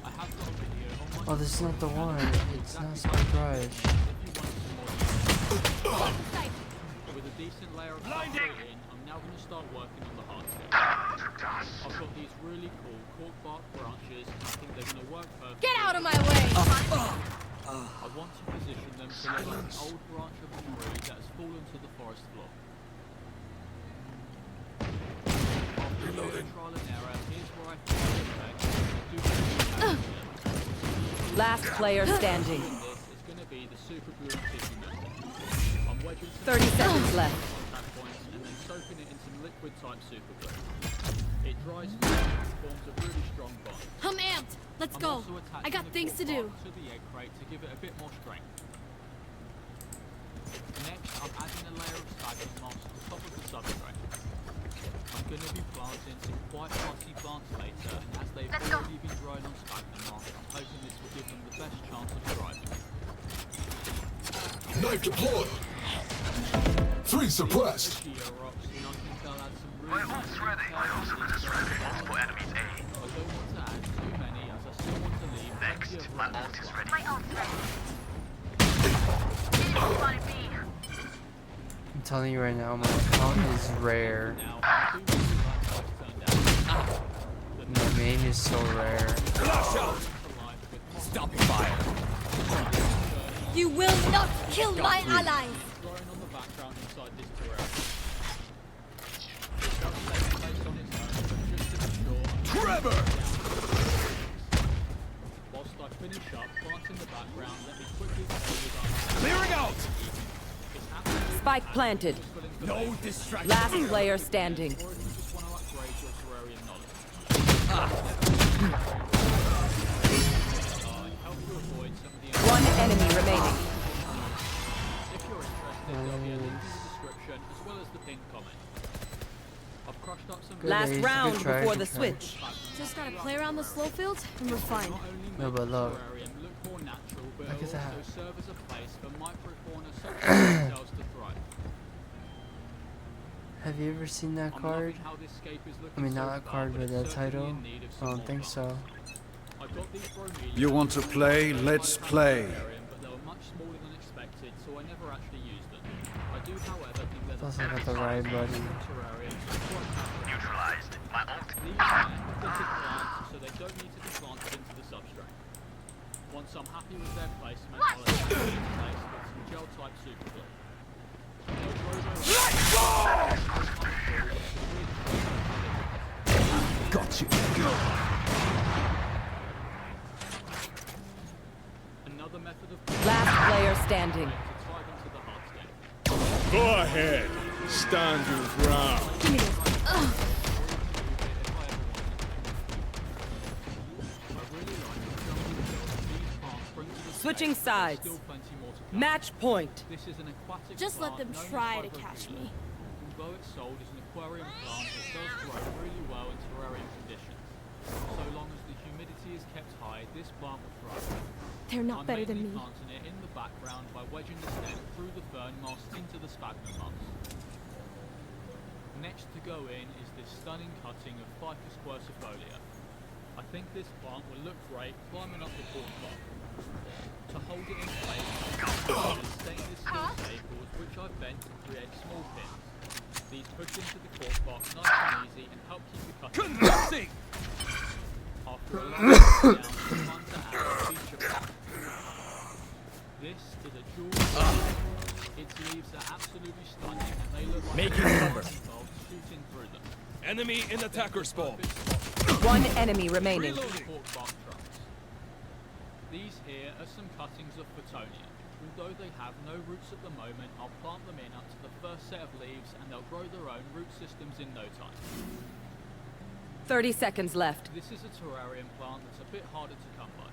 I have got a video on my Oh, this is not the one. It's not Spike Rush. With a decent layer of substrate in, I'm now going to start working on the hardscape. I've got these really cool cork bark branches, and I think they're going to work perfectly. Get out of my way! I want to position them to look like an old branch of a tree that has fallen to the forest floor. After a bit of trial and error, here's where I think the effect. Last player standing. This is going to be the super glue and tissue method. I'm wedging 30 seconds left. contact points and then soaking it in some liquid type super glue. It dries fast and forms a really strong bond. I'm amped. Let's I'm go. also attaching I got the things to cork do. bark to the egg crate to give it a bit more strength. Next, I'm adding a layer of sphagnum moss on top of the substrate. I'm going to be planting some quite mossy plants later, and as they've already been growing on sphagnum moss, I'm hoping this will give them the best chance of thriving. Knife deployed! 3 suppressed! My ult's ready. My ultimate is ready. Multiple enemies A. I don't want to add too many, as I still want to leave plenty of My room. ult is ready. My ult's ready. Spotted B. I'm telling you right now, my account is rare. My main is so rare. Stop fire. You will not kill my allies! Growing on the background inside this terrarium. It's not taking place on its own, forever! Whilst I finish up, plant in the background, let me quickly tell you that Clearing out! Spike planted. No distraction. Last player standing. One enemy remaining. If you're interested, there'll be a link in the description as well as the pinned comment. I've crushed up some Last round before the switch. Just gotta play around the slow fields and we're fine. No, but look. look more natural, but Look it'll at also that. serve as a place for microfauna such as themselves to thrive. Have you ever seen that I'm card? loving how this scape is I looking mean, so not that far, card, but but it's that certainly title. in need of I some don't more think plants. so. I've got these bromeliads You want to play? Let's play. but they were much smaller than expected, so I never actually used them. I do, however, think they're Plus I got the right buddy. Neutralized. My ult. These are pathetic plants, so they don't need to be planted into the substrate. Once I'm happy with their placement, I'll attach them in place with some gel-type super glue. Got you. Another method of Last player standing. to tie them to the heart game. Go ahead. Stand your ground. Switching sides. Match point. This is an aquatic Just let plant them known as try to Hygrophila. catch me. Although it's sold as an aquarium plant, it does grow really well in terrarium conditions. So long as the humidity is kept high, this plant will thrive. They're not I'm better than mainly me. planting it in the background by wedging the stem through the fern moss into the sphagnum moss. Next to go in is this stunning cutting of Ficus quercifolia. I think this plant will look great climbing up the cork block. To hold it in place, I use stainless steel staples which I've bent to create small pins. These push into the cork box nice and easy and help keep the cutting moving. After a long down, it's time to add a feature plant. This is a jewel. Its leaves are absolutely stunning and they look like Making cover. bolts shooting through them. Enemy in attacker spawn. One enemy remaining. Cork bark trunks. These here are some cuttings of Photonia. Although they have no roots at the moment, I'll plant them in up to the first set of leaves and they'll grow their own root systems in no time. 30 seconds left. This is a terrarium plant that's a bit harder to come by.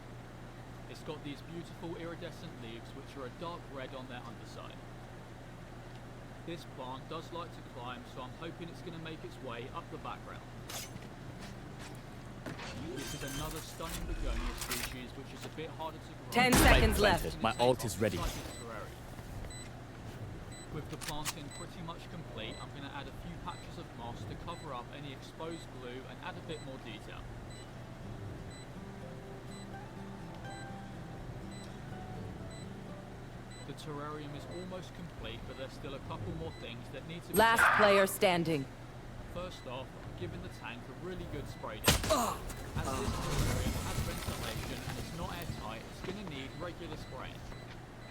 It's got these beautiful iridescent leaves which are a dark red on their underside. This plant does like to climb, so I'm hoping it's going to make its way up the background. This is another stunning begonia species which is a bit harder to grow. 10 seconds left. My ult is ready. With the planting pretty much complete, I'm going to add a few patches of moss to cover up any exposed glue and add a bit more detail. The terrarium is almost complete, but there's still a couple more things that need to be Last done. player standing. First off, I'm giving the tank a really good spray down. As this terrarium has ventilation and it's not airtight, it's going to need regular spraying.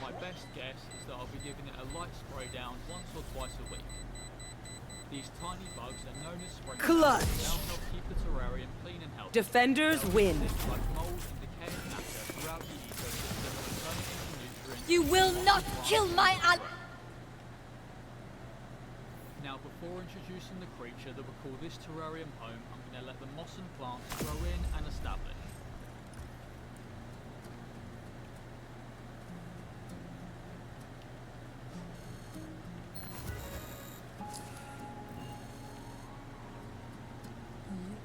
My best guess is that I'll be giving it a light spray down once or twice a week. These tiny bugs are known as spring Clutch. They'll help keep the terrarium clean and healthy. Defenders They'll win. eat things like mold and decaying matter throughout the ecosystem and turn it into nutrients. You will not kill my Now, before introducing the creature that will call this terrarium home, I'm going to let the moss and plants grow in and establish.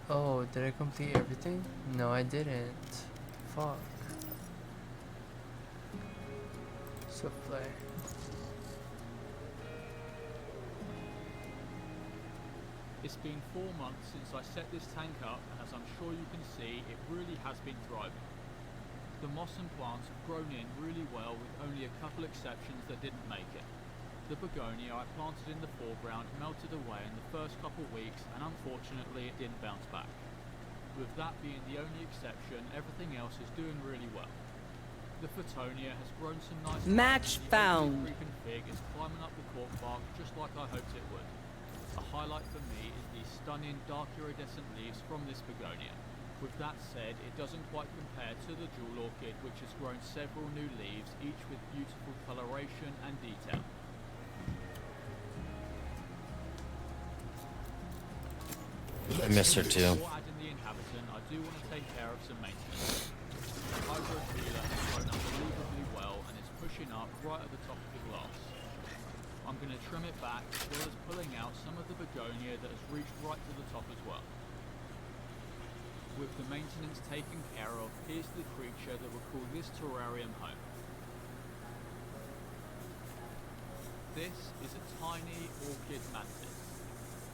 Oh, did I complete everything? No, I didn't. Fuck. Swift play. It's been 4 months since I set this tank up, and as I'm sure you can see, it really has been thriving. The moss and plants have grown in really well with only a couple exceptions that didn't make it. The begonia I planted in the foreground melted away in the first couple weeks, and unfortunately it didn't bounce back. With that being the only exception, everything else is doing really well. The Photonia has grown some nice Match buds, and the found. ugly creeping fig is climbing up the cork bark just like I hoped it would. A highlight for me is these stunning dark iridescent leaves from this begonia. With that said, it doesn't quite compare to the jewel orchid, which has grown several new leaves, each with beautiful coloration and detail. I miss her too. Before adding the inhabitant, I do want to take care of some maintenance. The Hydrophila has grown unbelievably well and is pushing up right at the top of the glass. I'm going to trim it back as well as pulling out some of the begonia that has reached right to the top as well. With the maintenance taken care of, here's the creature that will call this terrarium home. This is a tiny orchid mantis.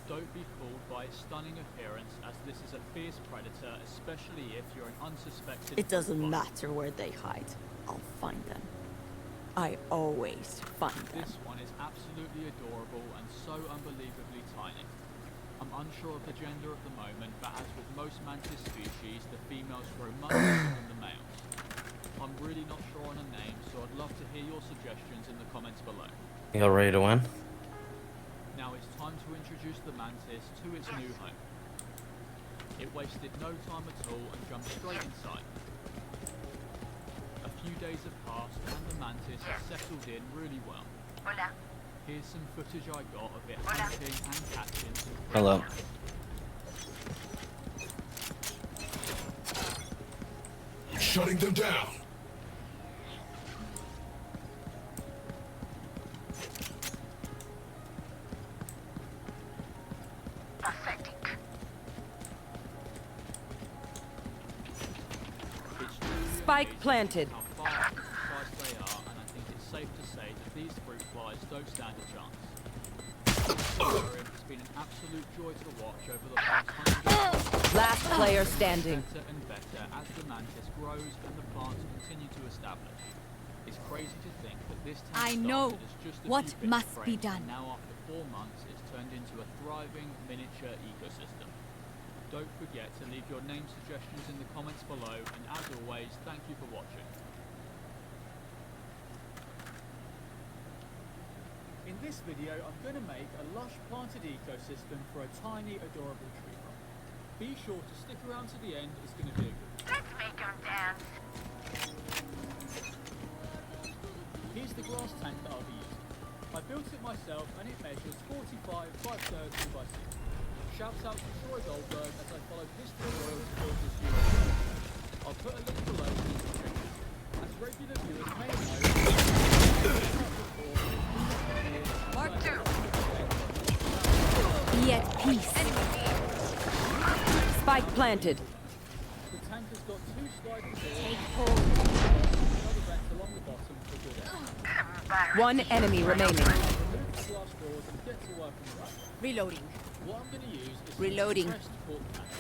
Don't be fooled by its stunning appearance, as this is a fierce predator, especially if you're an unsuspected... It doesn't matter where they hide. I'll find them. I always find them. This one is absolutely adorable and so unbelievably tiny. I'm unsure of the gender at the moment, but as with most mantis species, the females grow much bigger than the males. I'm really not sure on a name, so I'd love to hear your suggestions in the comments below. You all ready to win? Now it's time to introduce the mantis to its new home. It wasted no time at all and jumped straight inside. A few days have passed and the mantis has settled in really well. Here's some footage I got of it hunting and catching some prey. Hello. Shutting them down. Spike planted. How fast and precise they are, and I think it's safe to say that these fruit flies don't stand a chance. It's been an absolute joy to watch over the past 100 years. Last player standing. Better and better as the mantis grows and the plants continue to establish. It's crazy to think that this town I know started as just a what few bits of must be frames, done. and now after 4 months it's turned into a thriving miniature ecosystem. Don't forget to leave your name suggestions in the comments below, and as always, thank you for watching. In this video, I'm going to make a lush planted ecosystem for a tiny, adorable tree farm. Be sure to stick around to the end, it's going to be a good one. Let's make them dance. Here's the grass tank that I'll be using. I built it myself and it measures 45 by 30 by 60. Shouts out to Troy Goldberg as I followed his tutorial to build this unit. I'll put a link below for you to check it. As regular viewers may know, Mark 2. Be at peace. Spike planted. the tank has got 2 sliding doors. Take hold. Another vent along the bottom for good air. One enemy remaining. Remove the glass doors and get to work on the back. Reloading. What I'm going to use is Reloading. some compressed cork panels.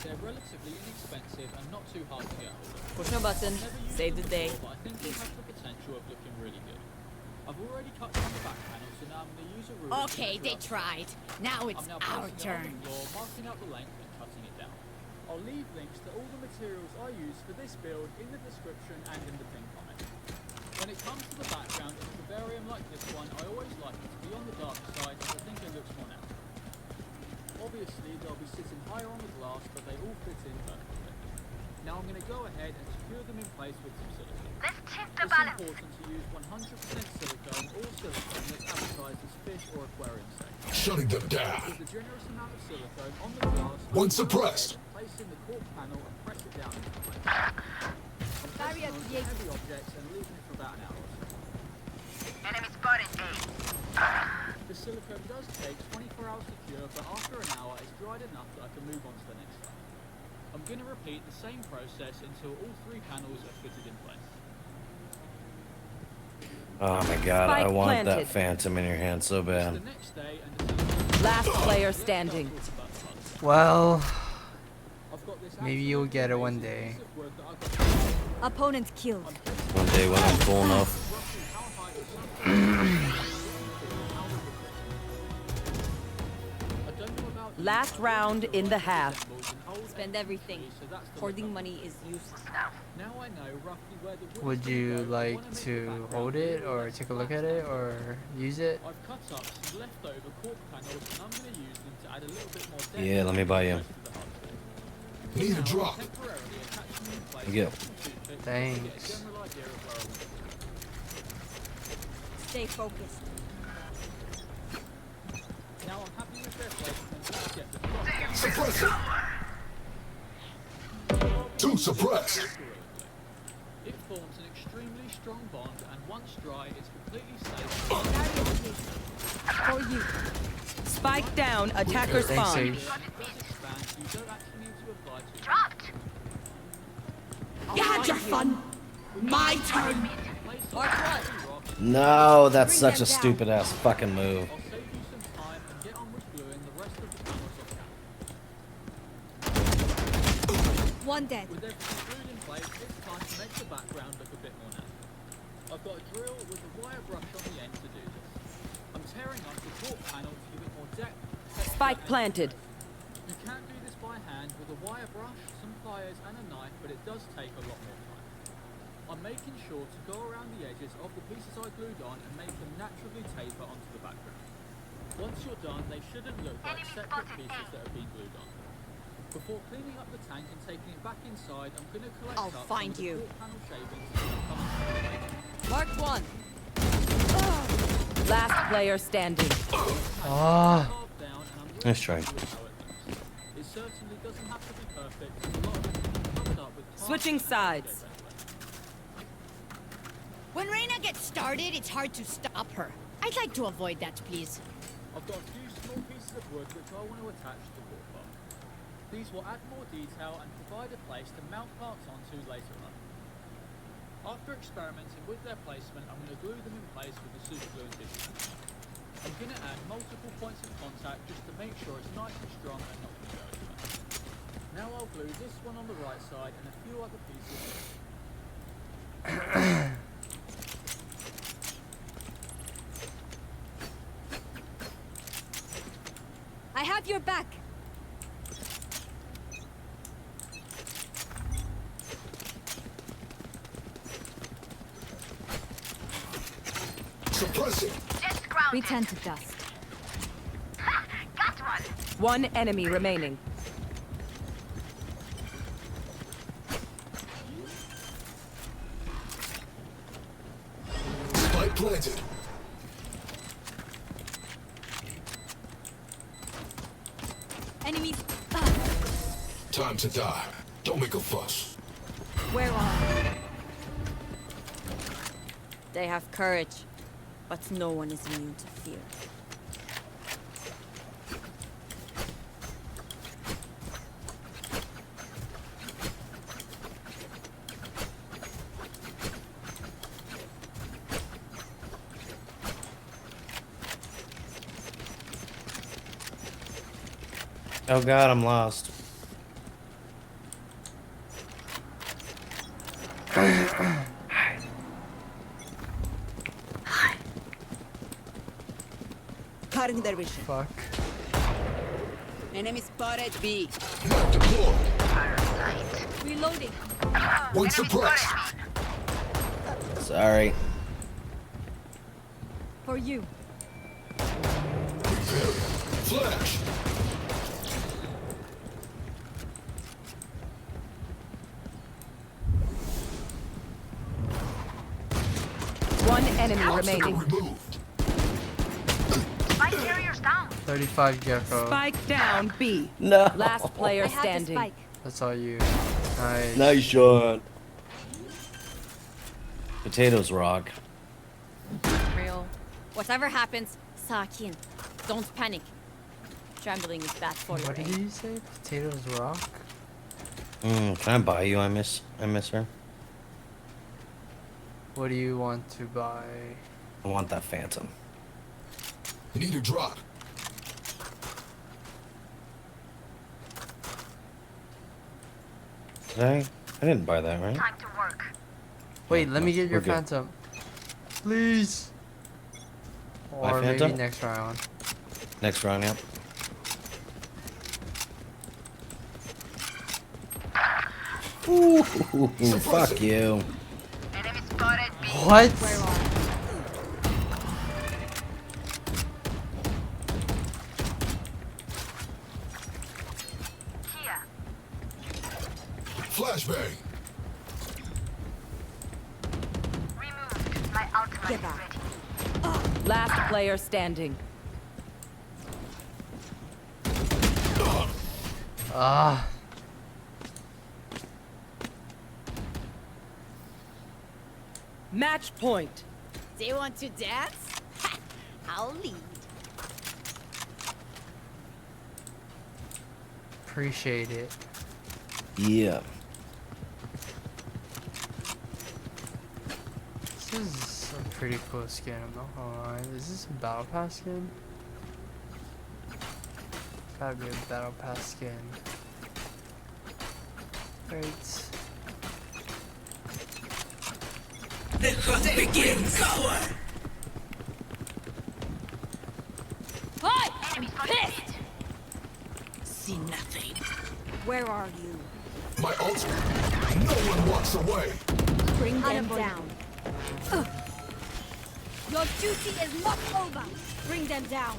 They're relatively inexpensive and not too hard to get hold of. Push no button. I've never used Save them the day. before, but I think they have the potential of looking really good. I've already cut down the back panel, so now I'm going to use a ruler. Okay, they tried. Now it's I'm now our placing it on turn. the floor, marking out the length and cutting it down. I'll leave links to all the materials I use for this build in the description and in the pinned comment. When it comes to the background of a vivarium like this one, I always like it to be on the dark side as I think it looks more natural. Obviously, they'll be sitting higher on the glass, but they all fit in perfectly. Now I'm going to go ahead and secure them in place with some silicone. Let's tip the It's balance. important to use 100% silicone or silicone that's advertised as fish or aquarium safe. Shutting them down. With a generous amount of silicone on the glass, One suppressed. place in the cork panel and press it down into place. Barrier I'm created. heavy objects and leaving it for about an hour or so. Enemy spotted A. The silicone does take 24 hours to cure, but after an hour it's dried enough that I can move on to the next step. I'm going to repeat the same process until all 3 panels are fitted in place. Oh my god, I Spike want planted. that phantom in your hand so bad. The next day and the Last player standing. Well, I've got this maybe you'll get it one day. work that I've got. Opponent killed. One day when I'm cool enough. Last round in the half. Spend everything. Hoarding money is useless. Now I know roughly where the wood Would is gonna you go, I like wanna make the to background hold it or take a look at it or use it? I've cut up some leftover cork panels and I'm going to use them to add a little bit more depth Yeah, let me buy you. to the rest of the hardware. Need a drop. Yeah. Thanks. Stay focused. Now I'm happy with their placement. Let's get the drop down. Suppress it. Two suppressed. It forms an extremely strong bond, and once dry, it's completely safe. For you. Spike down, attacker Thanks, spawn. Sage. You don't actually need to apply to Dropped. You had your fun. My turn. No, that's such a stupid ass fucking move. I'll save you some time and get on with gluing the rest of the panels off. One dead. With everything glued in place, it's time to make the background look a bit more natural. I've got a drill with a wire brush on the end to do this. I'm tearing up the top panel to give it more depth. Spike planted. You can do this by hand with a wire brush, some pliers and a knife, but it does take a lot more time. I'm making sure to go around the edges of the pieces I glued on and make them naturally taper onto the background. Once you're done, they shouldn't look like separate pieces that have been glued on. Before cleaning up the tank and taking it back inside, I'm going to collect I'll up find some of you. the panel shavings that have come into Mark one. Last player standing. Ah. Nice try. it certainly doesn't have to be perfect. A lot of it can be covered up with Switching sides. When Reina gets started, it's hard to stop her. I'd like to avoid that, please. I've got a few small pieces of wood which I want to attach to the wall bar. These will add more detail and provide a place to mount parts onto later on. After experimenting with their placement, I'm going to glue them in place with the super glue and tissue. I'm going to add multiple points of contact just to make sure it's nice and strong and not going to go anywhere. Now I'll glue this one on the right side and a few other pieces. I have your back. Suppress it. Just grounded. We tend to dust. Got one. One enemy remaining. Spike planted. Enemies. Time to die. Don't make a fuss. Where are They have courage, but no one is immune to fear. Oh god, I'm lost. Cutting their vision. Fuck. Enemy spotted B. Not deployed. Reloading. One suppressed. Sorry. For you. Flash. One enemy remaining. Removed. Spike carriers down. 35 Gecko. Spike down B. No. Last player I have the standing. spike. That's all you. Nice. Nice shot. Potatoes rock. Real. Whatever happens, Sakin. Don't panic. Trembling is bad for What your did aim. you say? Potatoes rock? Can I buy you? I miss her. What do you want to buy? I want that phantom. Need a drop. Did I? I didn't buy that, right? Time to work. Wait, let me get your We're good. phantom. Please. My Or maybe phantom? next round. Next round, yep. Ooh, fuck you. Enemy spotted B. What? Here. Give up. Last player standing. Ah. Match point. Do you want to dance? I'll lead. Appreciate it. Yeah. This is a pretty cool skin, I'm not gonna lie. Is this a battle pass skin? Gotta be a battle pass skin. Great. The hunt begins! I'm pissed! See nothing. Where are you? My ult. No one walks away. Bring them down. Your duty is not over. Bring them down.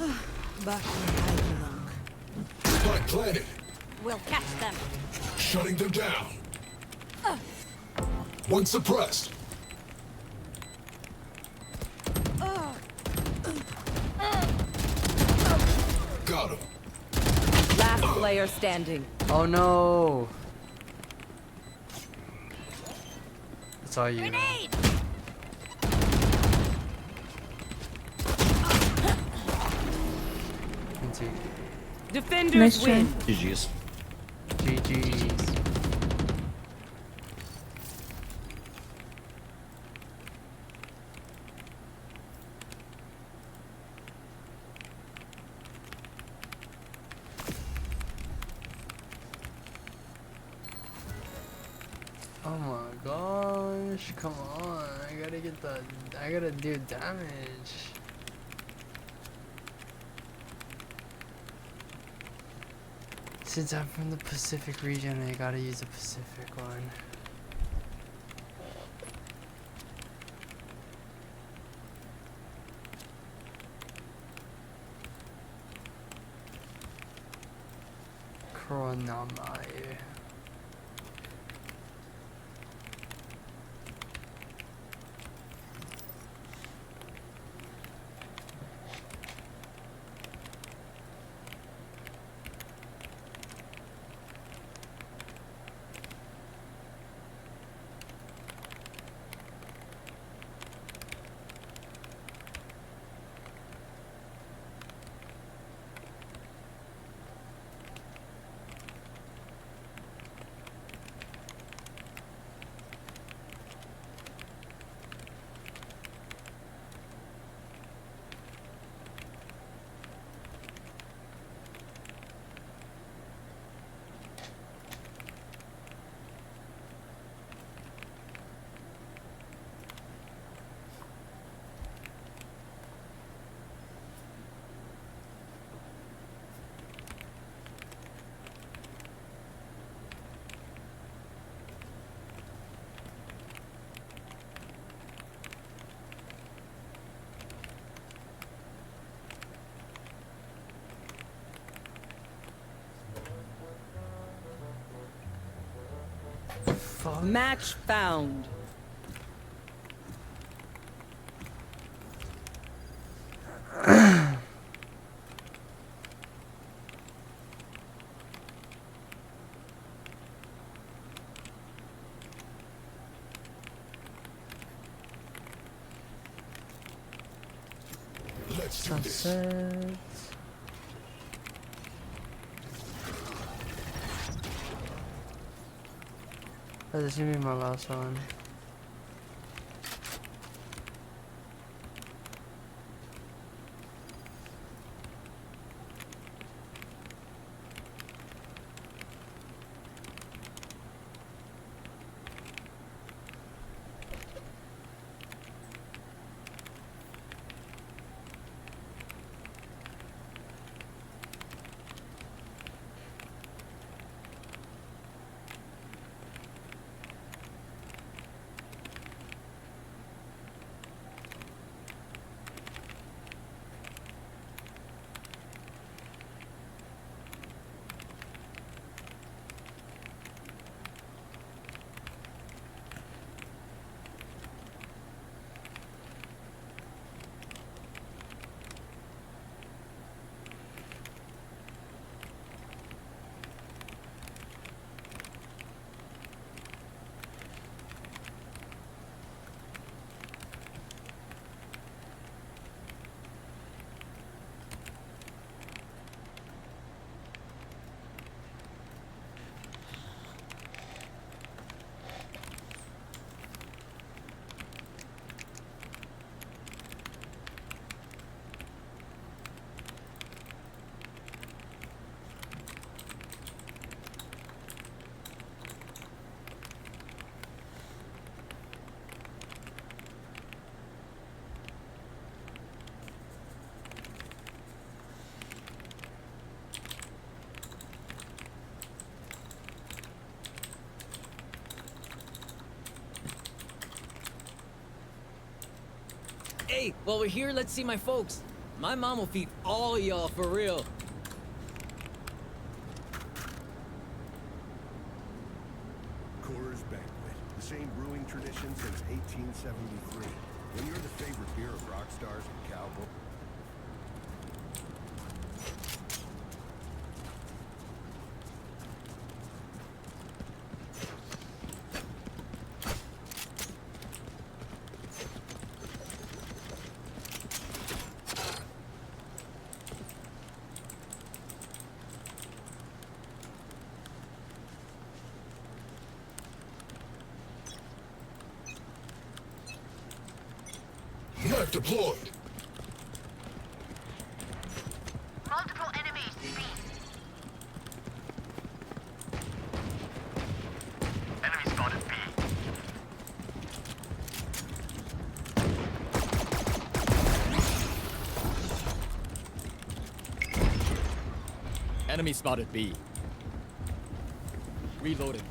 Back where I belong. Spike planted. We'll catch them. Shutting them down. One suppressed. Got him. Last player standing. Oh no! It's all you. Defenders Nice win. try. GG's. GG's. Oh my gosh, come on, I gotta do damage. Since I'm from the Pacific region, I gotta use a Pacific one. Chronomai. Match found. Let's do this. Sunset. Oh, this is gonna be my last one. Hey, while we're here, let's see my folks. My mom will feed all y'all for real. Coors Banquet, the same brewing tradition since 1873. When you're the favorite beer of rock stars and cowboys. Knife deployed. Multiple enemies. B. Enemy spotted B. Enemy spotted B. Reloading.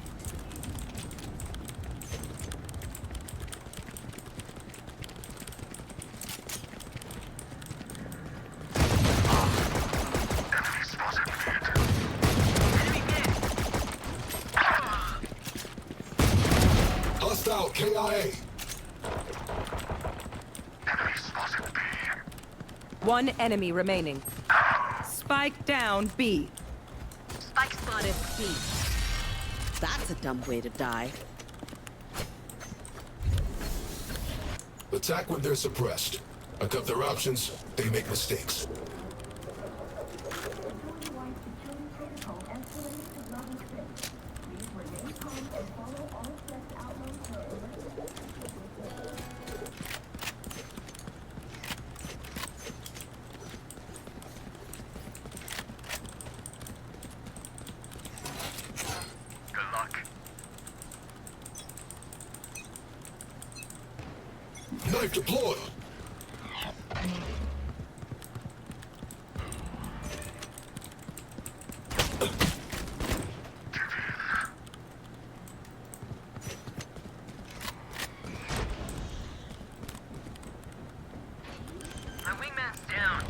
Hostile KIA. One enemy remaining. Spike down B. Spike spotted B. That's a dumb way to die. Attack when they're suppressed. I cut their options, they make mistakes. Good luck. Knife deployed. My wingman's down.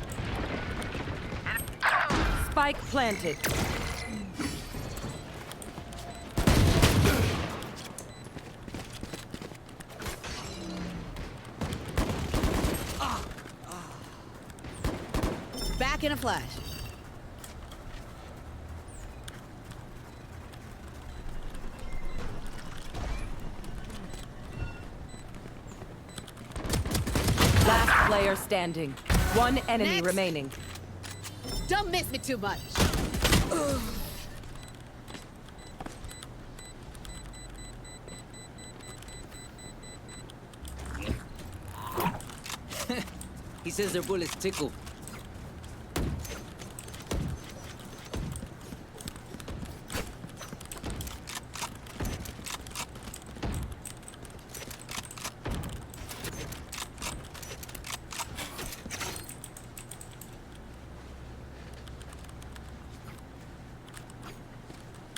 Spike planted. Back in a flash. Last player standing. One enemy Next. remaining. Don't miss me too much. He says their bullets tickle.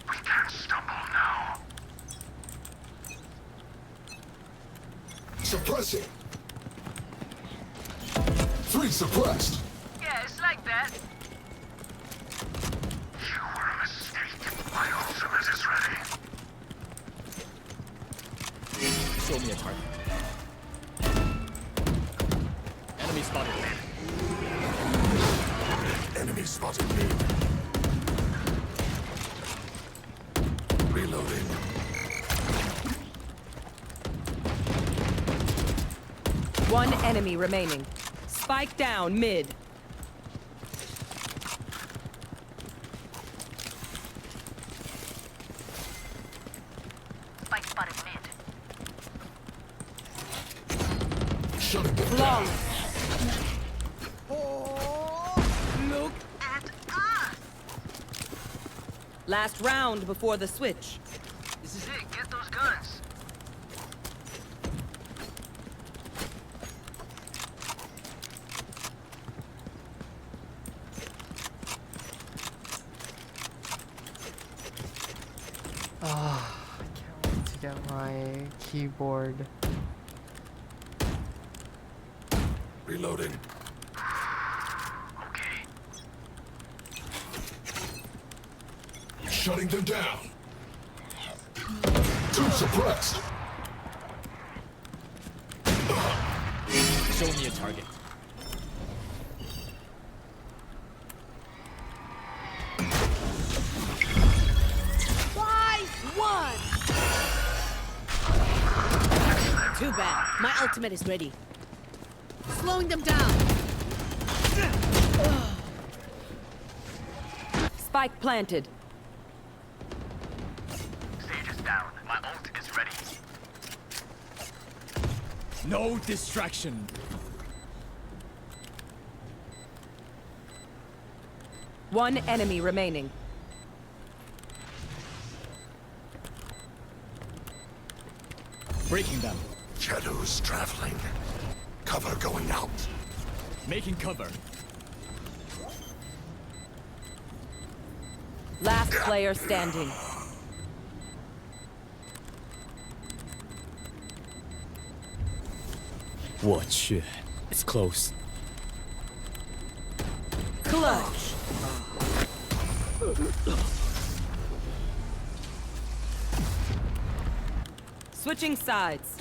We can't stumble now. Suppressing. 3 suppressed. Yeah, it's like that. You were a mistake. My ultimate is ready. Show me a target. Enemy spotted. Enemy spotted me. Reloading. One enemy remaining. Spike down mid. Spike spotted mid. Shutting them down. Flawless. Look at us! Last round before the switch. This is it. Get those guns. Ah, I can't wait to get my keyboard. Reloading. Shutting them down. Two suppressed. Show me a target. Too bad. My ultimate is ready. Slowing them down. Spike planted. Sage is down. My ult is ready. No distraction. One enemy remaining. Breaking them. Shadows traveling. Cover going out. Making cover. Last player standing. Watch. It's close. Clutch. Switching sides.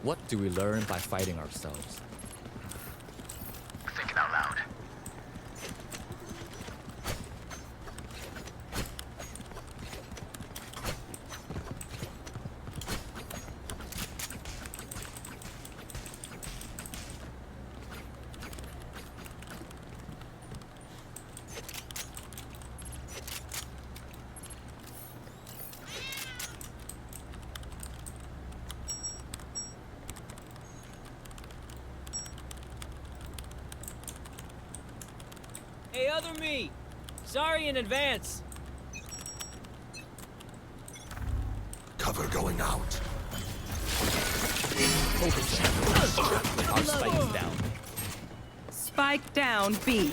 What do we learn by fighting ourselves? Thinking out loud. Hey, other me! Sorry in advance. Cover going out. Focus. Our spike is down. Spike down B.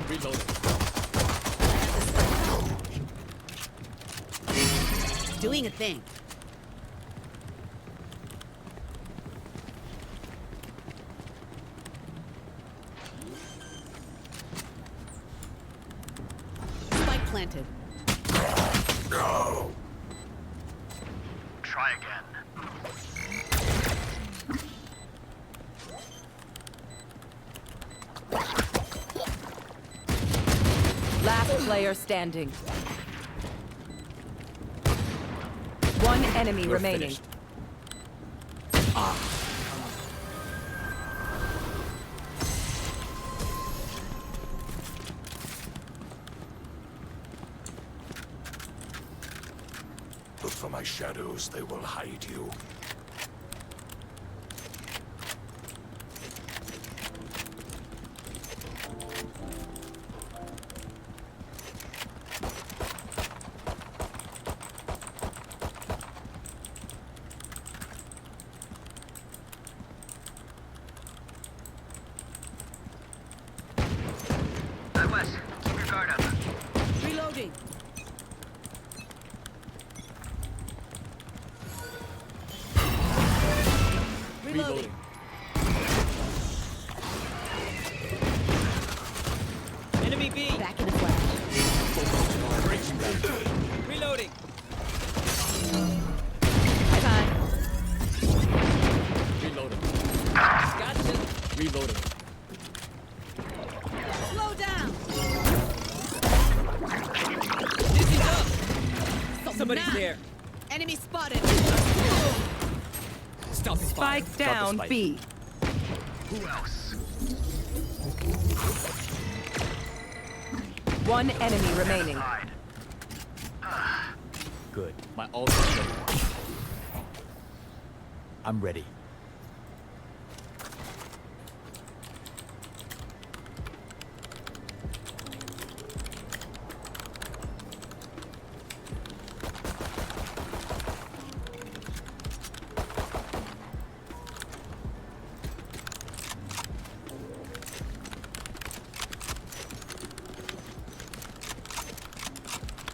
Reload. Doing a thing. Spike planted. No. Try again. Last player standing. One enemy We're remaining. finished. Look for my shadows, they will hide you. Wes, keep your guard up. Reloading. Reloading. Enemy B. Back in a flash. Breaking them. Reloading. Bye-bye. Reloading. Gotcha. Reloading. Slow down. Dizzy's up. Somebody's now. there. Enemy spotted. Stopping fire. Spike Drop the down spike. B. Who else? One enemy remaining. Hide. Good. My ult is ready. I'm ready.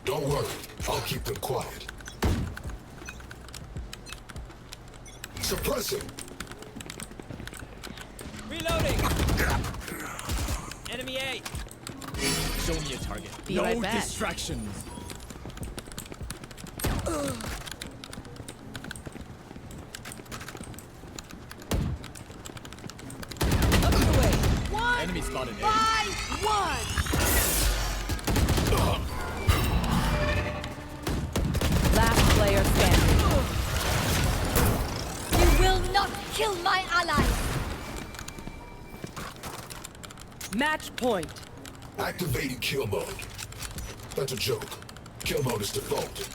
Don't worry, I'll keep them quiet. Suppressing. Reloading. Enemy A. Show me a target. Be no right back. distractions. Up and away. One. Enemy spotted A. By one. Last player standing. You will not kill my ally. Match point. Activating kill mode. That's a joke. Kill mode is default.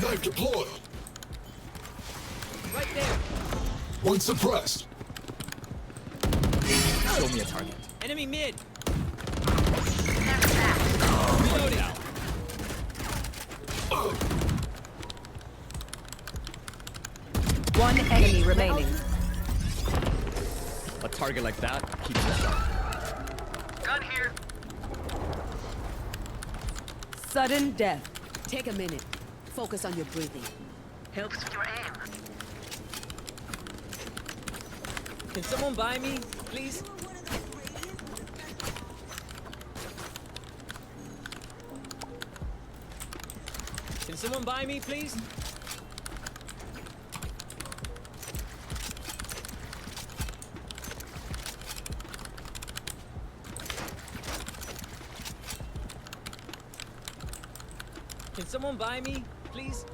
Knife deployed. Right there. One suppressed. Show me a target. Enemy mid. Reloading. One enemy remaining. A target like that keeps us sharp. Gun here. Sudden death. Take a minute. Focus on your breathing. Helps with your aim. Can someone buy me, please? Can someone buy me, please? Can someone buy me, please?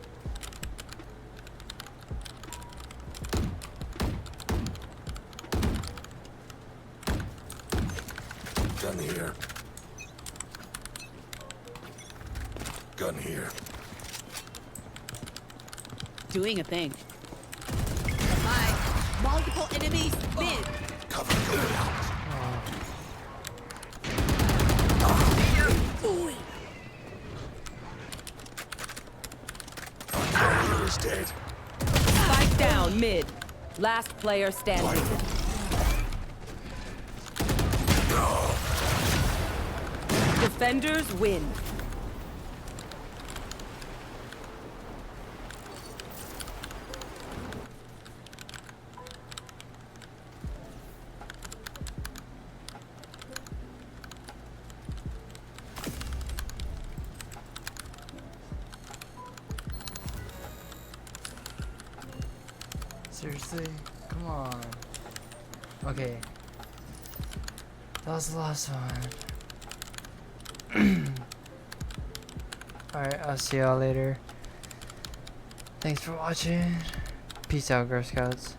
Gun here. Gun here. Doing a thing. Bye. Multiple enemies. Mid. Cover going out. Carrier is dead. Spike down mid. Last player standing. Defenders win. Seriously? Come on. Okay. That was the last one. Alright, I'll see y'all later. Thanks for watching. Peace out, Girl Scouts.